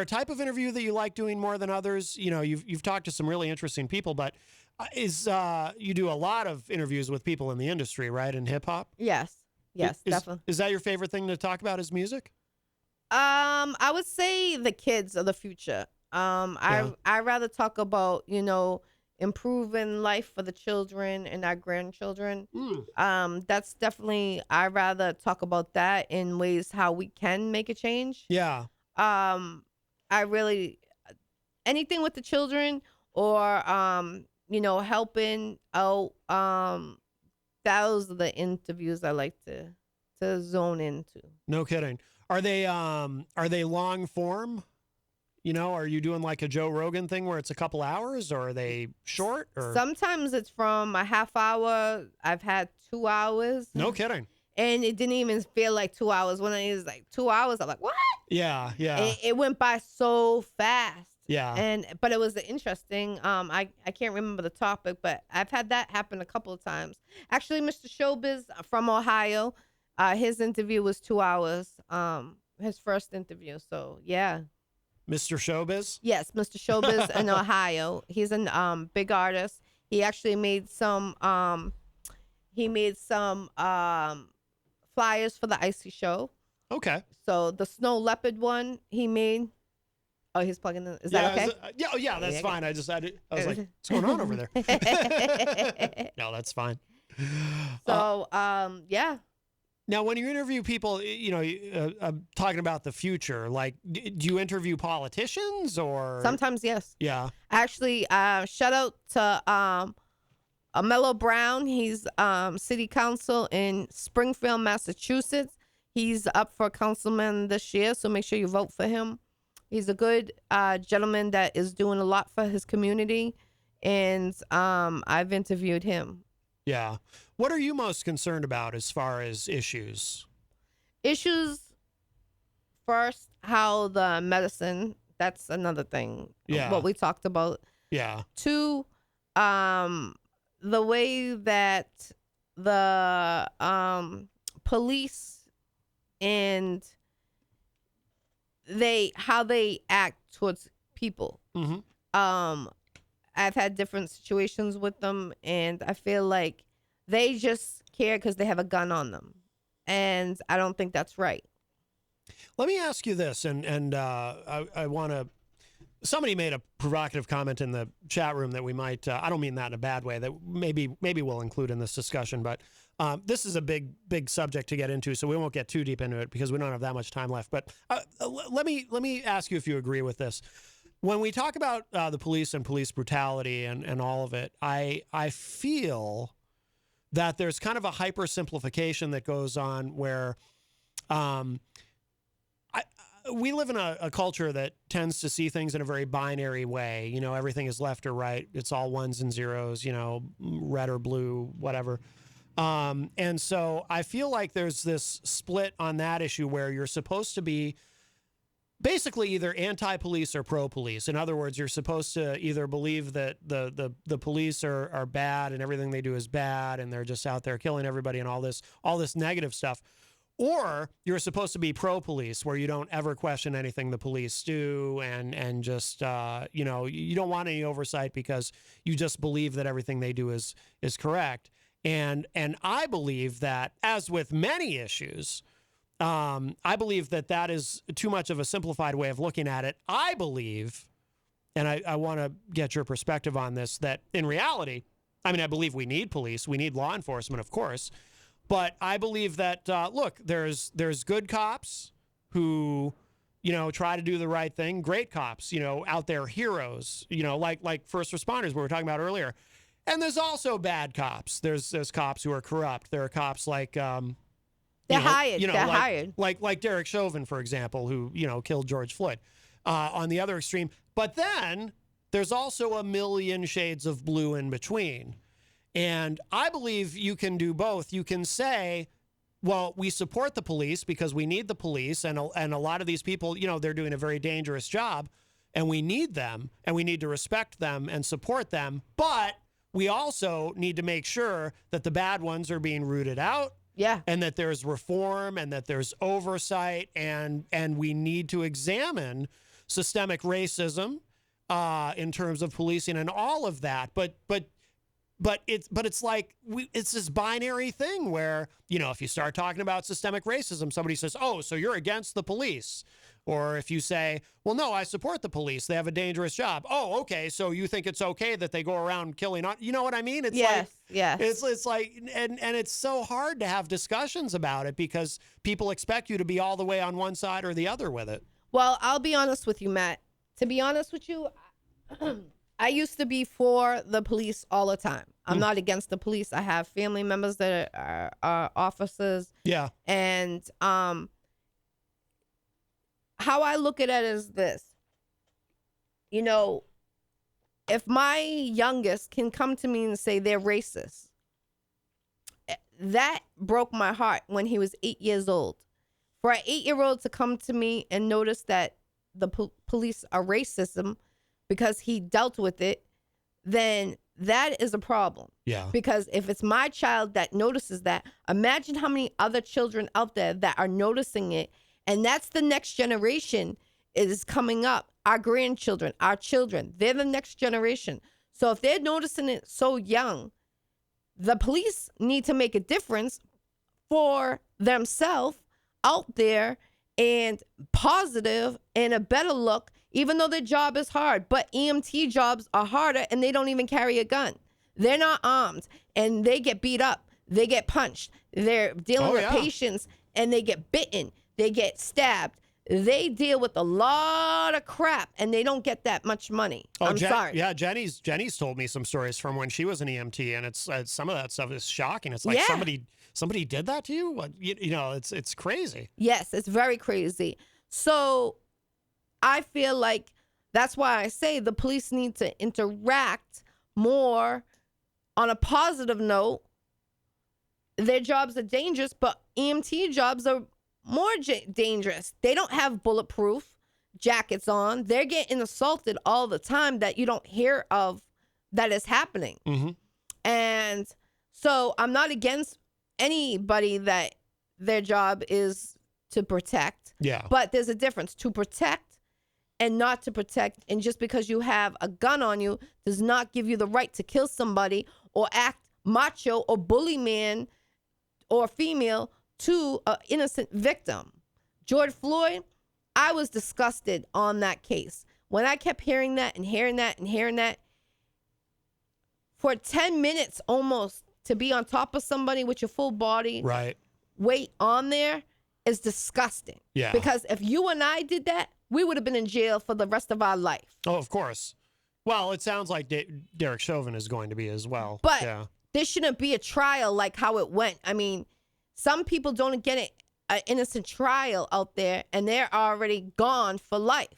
type of interview that you like doing more than others? You know, you've talked to some really interesting people, but you do a lot of interviews with people in the industry, right? In hip hop? Yes, definitely. Is that your favorite thing to talk about, is music? I would say the kids of the future. I rather talk about, improving life for the children and our grandchildren. That's definitely, I rather talk about that in ways how we can make a change. Yeah. Anything with the children or, helping out, those are the interviews I like to zone into. No kidding. Are they long form? Are you doing like a Joe Rogan thing where it's a couple hours, or are they short? Or sometimes it's from a half hour. I've had 2 hours. No kidding. And it didn't even feel like 2 hours. When it was like 2 hours, I'm like, what? Yeah. It went by so fast. Yeah. But it was interesting. I can't remember the topic, but I've had that happen a couple of times. Actually, Mr. Showbiz from Ohio, his interview was 2 hours. His first interview. So yeah. Mr. Showbiz? Yes, Mr. Showbiz in Ohio. He's a big artist. He actually made some flyers for the Icy Show. Okay. So the Snow Leopard one he made. Oh, he's plugging in. Is that okay? Yeah, that's fine. I was like, what's going on over there? No, that's fine. So, yeah. Now, when you interview people, talking about the future, like, do you interview politicians or? Sometimes, yes. Yeah. Actually, shout out to Mello Brown. He's city council in Springfield, Massachusetts. He's up for councilman this year, so make sure you vote for him. He's a good gentleman that is doing a lot for his community, and I've interviewed him. Yeah. What are you most concerned about as far as issues? Issues, first, how the medicine, that's another thing. Yeah. What we talked about. Yeah. 2, the way that the police and how they act towards people. Mm-hmm. I've had different situations with them, and I feel like they just care because they have a gun on them, and I don't think that's right. Let me ask you this, and I want to somebody made a provocative comment in the chat room that we might, I don't mean that in a bad way, that maybe we'll include in this discussion, but this is a big subject to get into, so we won't get too deep into it because we don't have that much time left. But let me ask you if you agree with this. When we talk about the police and police brutality and all of it, I feel that there's kind of a hypersimplification that goes on where we live in a culture that tends to see things in a very binary way. You know, everything is left or right. It's all ones and zeros, you know, red or blue, whatever. And so I feel like there's this split on that issue where you're supposed to be basically either anti-police or pro-police. In other words, you're supposed to either believe that the police are bad and everything they do is bad and they're just out there killing everybody and all this negative stuff. Or you're supposed to be pro-police, where you don't ever question anything the police do and just, you know, you don't want any oversight because you just believe that everything they do is correct. And I believe that, as with many issues, I believe that is too much of a simplified way of looking at it. I believe, and I want to get your perspective on this, that in reality, I mean, I believe we need police. We need law enforcement, of course. But I believe that, look, there's good cops who, you know, try to do the right thing. Great cops, you know, out there, heroes, you know, like first responders we were talking about earlier. And there's also bad cops. There's cops who are corrupt. There are cops like... They're hired. They're hired. Like Derek Chauvin, for example, who, you know, killed George Floyd on the other extreme. But then there's also a million shades of blue in between. And I believe you can do both. You can say, well, we support the police because we need the police. And a lot of these people, you know, they're doing a very dangerous job and we need them and we need to respect them and support them. But we also need to make sure that the bad ones are being rooted out. Yeah. And that there's reform and that there's oversight and we need to examine systemic racism in terms of policing and all of that. But it's like it's this binary thing where, you know, if you start talking about systemic racism, somebody says, "Oh, so you're against the police." Or if you say, "Well, no, I support the police. They have a dangerous job." "Oh, okay. So you think it's okay that they go around killing?" You know what I mean? It's it's like, and it's so hard to have discussions about it because people expect you to be all the way on one side or the other with it. Well, I'll be honest with you, Matt. To be honest with you, I used to be for the police all the time. I'm not against the police. I have family members that are officers. Yeah. And how I look at it is this. You know, if my youngest can come to me and say they're racist, that broke my heart when he was 8 years old. For an 8-year-old to come to me and notice that the police are racism because he dealt with it, then that is a problem. Yeah. Because if it's my child that notices that, imagine how many other children out there that are noticing it. And that's the next generation is coming up. Our grandchildren, our children, they're the next generation. So if they're noticing it so young, the police need to make a difference for themselves out there and positive and a better look, even though their job is hard. But EMT jobs are harder and they don't even carry a gun. They're not armed and they get beat up. They get punched. They're dealing with patients and they get bitten. They get stabbed. They deal with a lot of crap and they don't get that much money. I'm sorry. Yeah, Jenny's told me some stories from when she was an EMT, and it's some of that stuff is shocking. It's like somebody did that to you? What, you know, it's crazy. Yes, it's very crazy. So I feel like that's why I say the police need to interact more on a positive note. Their jobs are dangerous, but EMT jobs are more dangerous. They don't have bulletproof jackets on. They're getting assaulted all the time that you don't hear of that is happening. Mm-hmm. And so I'm not against anybody that their job is to protect. Yeah. But there's a difference to protect and not to protect. And just because you have a gun on you does not give you the right to kill somebody or act macho or bully man or female to an innocent victim. George Floyd, I was disgusted on that case. when I kept hearing that and hearing that and hearing that, for 10 minutes almost to be on top of somebody with your full body weight on there is disgusting. Yeah. Because if you and I did that, we would have been in jail for the rest of our life. Oh, of course. Well, it sounds like Derek Chauvin is going to be as well. But there shouldn't be a trial like how it went. I mean, some people don't get an innocent trial out there, and they're already gone for life.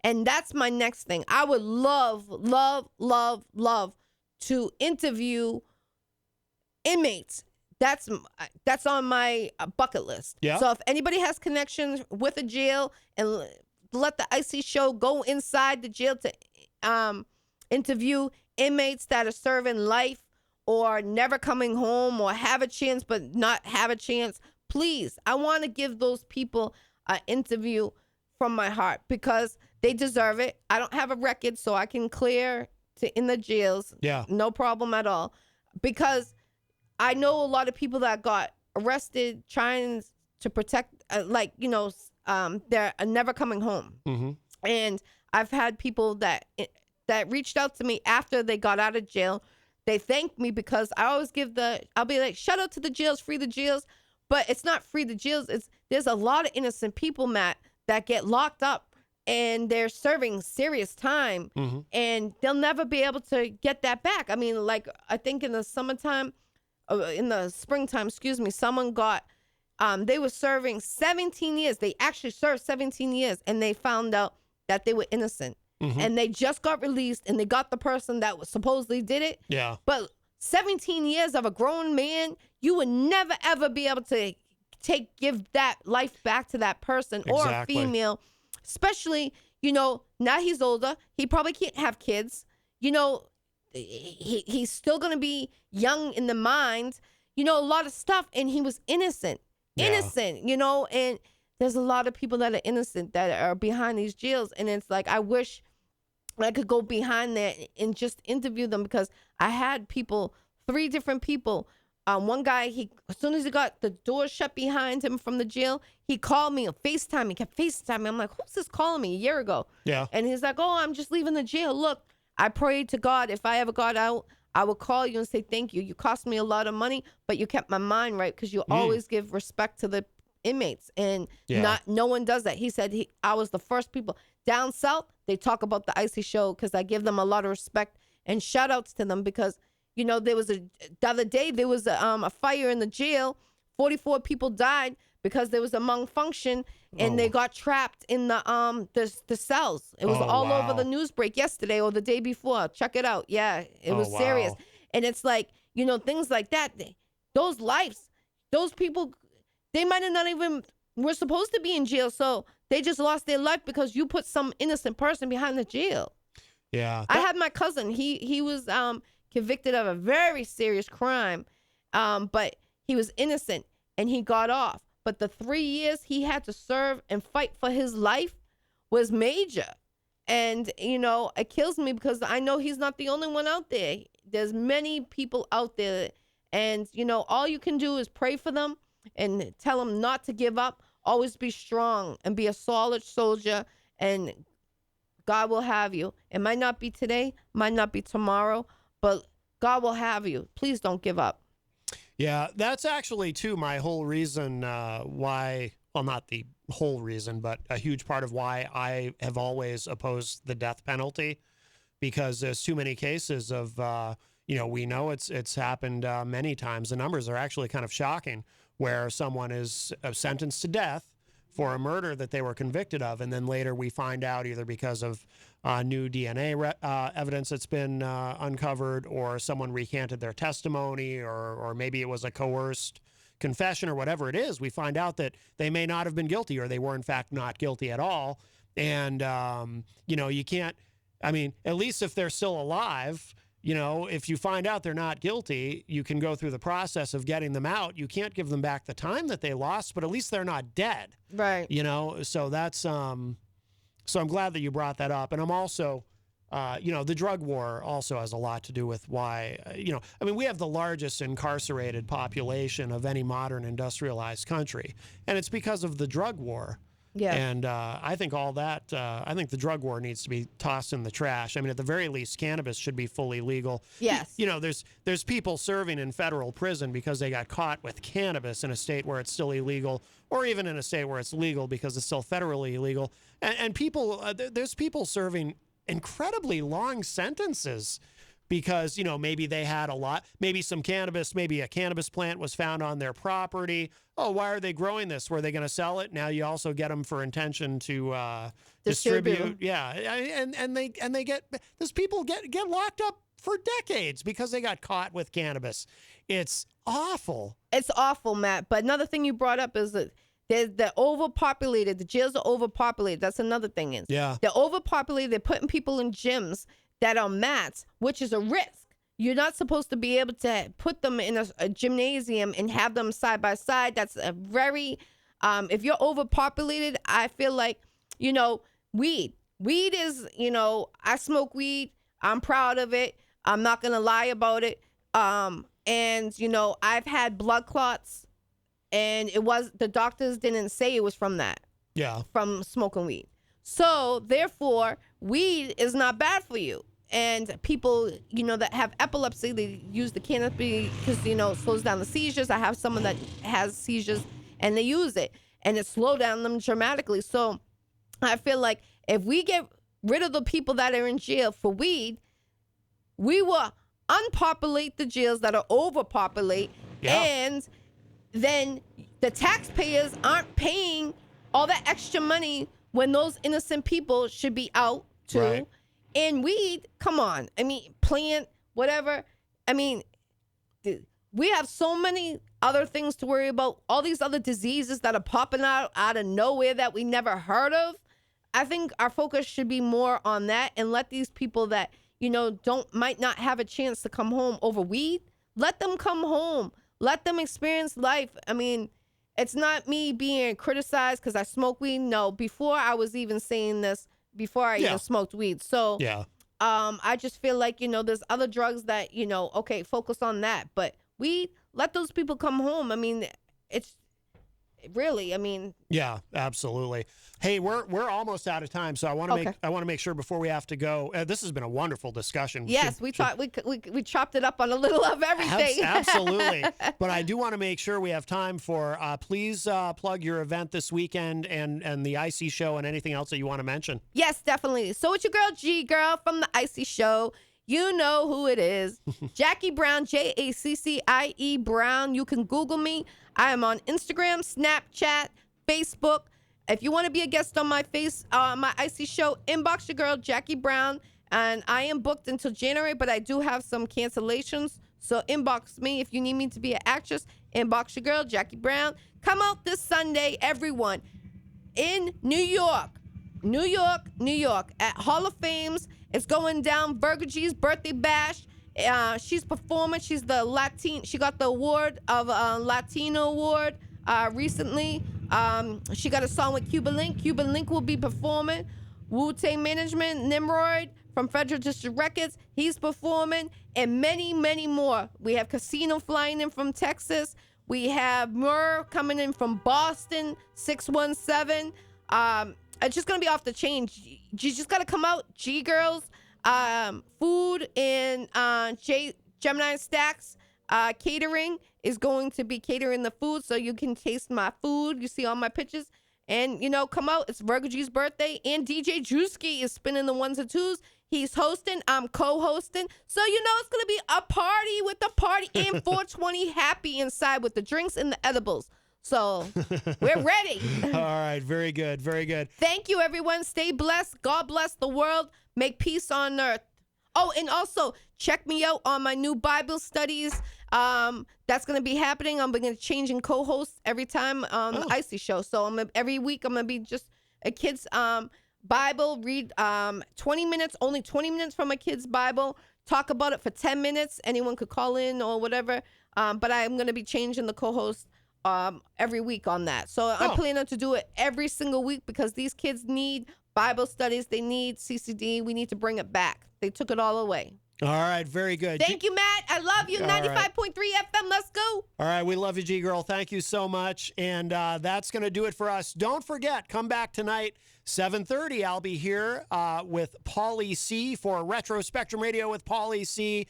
And that's my next thing. I would love, love, love, love to interview inmates. That's on my bucket list. Yeah. So if anybody has connections with a jail, and let the Icy Show go inside the jail to interview inmates that are serving life or never coming home or have a chance but not have a chance, please, I want to give those people an interview from my heart because they deserve it. I don't have a record, so I can clear in the jails. Yeah. No problem at all. Because I know a lot of people that got arrested trying to protect, they're never coming home. Mm-hmm. And I've had people that reached out to me after they got out of jail. They thanked me because I always I'll be like, shout out to the jails, free the jails. But it's not free the jails. There's a lot of innocent people, Matt, that get locked up and they're serving serious time, and they'll never be able to get that back. I mean, like, I think in the springtime, someone got, they were serving 17 years. They actually served 17 years, and they found out that they were innocent. And they just got released, and they got the person that was supposedly did it. Yeah. But 17 years of a grown man, you would never, ever be able to give that life back to that person or a female. Especially, now he's older. He probably can't have kids. He's still going to be young in the mind. A lot of stuff. And he was innocent. Innocent, and there's a lot of people that are innocent that are behind these jails. And it's like, I wish I could go behind there and just interview them because I had 3 different people. One guy, as soon as he got the door shut behind him from the jail, he called me on FaceTime. He kept FaceTiming. I'm like, who's this calling me a year ago? Yeah. And he's like, oh, I'm just leaving the jail. Look, I prayed to God. If I ever got out, I would call you and say, thank you. You cost me a lot of money, but you kept my mind right because you always give respect to the inmates. And no one does that. He said I was the first people. Down south, they talk about the Icy Show because I give them a lot of respect and shout outs to them because the other day there was a fire in the jail. 44 people died because there was a malfunction and they got trapped in the cells. It was all over the news break yesterday or the day before. Check it out. Yeah, it was serious. And it's like, things like that. Those lives, those people, they might have not even were supposed to be in jail. So they just lost their life because you put some innocent person behind the jail. Yeah. I had my cousin. He was convicted of a very serious crime, but he was innocent and he got off. But the 3 years he had to serve and fight for his life was major. And, it kills me because I know he's not the only one out there. There's many people out there. And, all you can do is pray for them and tell them not to give up. Always be strong and be a solid soldier. And God will have you. It might not be today, might not be tomorrow, but God will have you. Please don't give up. Yeah, that's actually, too, my whole reason why, well, not the whole reason, but a huge part of why I have always opposed the death penalty, because there's too many cases of, we know it's happened many times. The numbers are actually kind of shocking, where someone is sentenced to death for a murder that they were convicted of, and then later we find out either because of new DNA evidence that's been uncovered, or someone recanted their testimony, or maybe it was a coerced confession or whatever it is, we find out that they may not have been guilty, or they were in fact not guilty at all. And, you can't, at least if they're still alive, if you find out they're not guilty, you can go through the process of getting them out. You can't give them back the time that they lost, but at least they're not dead. Right. So that's, so I'm glad that you brought that up. And I'm also, the drug war also has a lot to do with why, we have the largest incarcerated population of any modern industrialized country, and it's because of the drug war. Yeah. And I think all that, I think the drug war needs to be tossed in the trash. I mean, at the very least, cannabis should be fully legal. Yes. You know, there's people serving in federal prison because they got caught with cannabis in a state where it's still illegal, or even in a state where it's legal because it's still federally illegal. And people, there's people serving incredibly long sentences because, you know, maybe they had maybe some cannabis, maybe a cannabis plant was found on their property. Oh, why are they growing this? Were they going to sell it? Now you also get them for intention to distribute. Yeah. And they get, those people get locked up for decades because they got caught with cannabis. It's awful. It's awful, Matt. But another thing you brought up is that they're overpopulated. The jails are overpopulated. That's another thing. Yeah. They're overpopulated. They're putting people in gyms that are mats, which is a risk. You're not supposed to be able to put them in a gymnasium and have them side by side. That's a very, if you're overpopulated, I feel like, you know, weed is, you know, I smoke weed. I'm proud of it. I'm not going to lie about it. And, you know, I've had blood clots, and the doctors didn't say it was from that. Yeah. From smoking weed. So therefore, weed is not bad for you. And people, you know, that have epilepsy, they use the cannabis because, you know, it slows down the seizures. I have someone that has seizures and they use it and it slowed down them dramatically. So I feel like if we get rid of the people that are in jail for weed, we will unpopulate the jails that are overpopulate. Yeah. And then the taxpayers aren't paying all that extra money when those innocent people should be out too. Right. And weed, come on. I mean, plant, whatever. I mean, we have so many other things to worry about. All these other diseases that are popping out of nowhere that we never heard of. I think our focus should be more on that and let these people that, you know, might not have a chance to come home over weed, let them come home. Let them experience life. I mean, it's not me being criticized because I smoke weed. No, before I was even saying this, before I even smoked weed. So yeah. I just feel like, you know, there's other drugs that, you know, okay, focus on that. But weed, let those people come home. I mean, it's really, I mean. Yeah, absolutely. Hey, we're almost out of time, so I want to make sure before we have to go. This has been a wonderful discussion. Yes, we chopped it up on a little of everything. Absolutely. But I do want to make sure we have time for please plug your event this weekend and the Icy Show and anything else that you want to mention. Yes, definitely. So it's your girl G Girl from the Icy Show. You know who it is. Jackie Brown, Jaccie Brown. You can Google me. I am on Instagram, Snapchat, Facebook. If you want to be a guest on my my Icy Show, inbox your girl, Jackie Brown. And I am booked until January, but I do have some cancellations. So inbox me if you need me to be an actress. Inbox your girl, Jackie Brown. Come out this Sunday, everyone, in New York, at Hall of Fames. It's going down. Virgo G's birthday bash. She's performing. She's the Latin. She got the award of Latino award recently. She got a song with Cuban Link. Cuban Link will be performing. Wu-Tang Management, Nimrod from Federal District Records, he's performing, and many, many more. We have Casino flying in from Texas. We have Murr coming in from Boston, 617. It's just gonna be off the chain. You just gotta come out, G Girls. Food and Gemini Stacks catering is going to be catering the food, so you can taste my food. You see all my pictures, and you know, come out. It's Virgo G's birthday, and DJ Drewski is spinning the ones and twos. He's hosting. I'm co-hosting, so you know it's gonna be a party with the party and 420 happy inside with the drinks and the edibles. So we're ready. All right, very good, very good. Thank you, everyone. Stay blessed. God bless the world. Make peace on earth. Oh, and also check me out on my new Bible studies. That's going to be happening. I'm going to change in co-hosts every time on the Icy Show. So every week I'm going to be just a kid's Bible, read 20 minutes, only 20 minutes from a kid's Bible, talk about it for 10 minutes. Anyone could call in or whatever. But I'm going to be changing the co-host every week on that. So I plan to do it every single week because these kids need Bible studies. They need CCD. We need to bring it back. They took it all away. All right, very good. Thank you, Matt. I love you. 95.3 FM. Let's go. All right, we love you, G Girl. Thank you so much. And that's going to do it for us. Don't forget, come back tonight, 7:30. I'll be here with Paulie C for Retro Spectrum Radio with Paulie C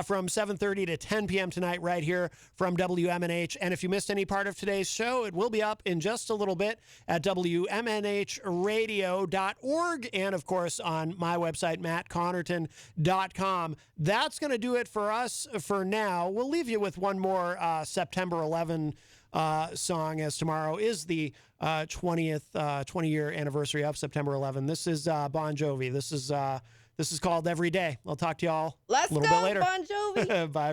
from 7:30 to 10 p.m. tonight right here from WMNH. And if you missed any part of today's show, it will be up in just a little bit at WMNHradio.org and, of course, on my website, mattconnarton.com. That's going to do it for us for now. We'll leave you with one more September 11 song, as tomorrow is the 20-year anniversary of September 11. This is Bon Jovi. This is called Every Day. I'll talk to y'all a little bit later. Let's go, Bon Jovi. Bye.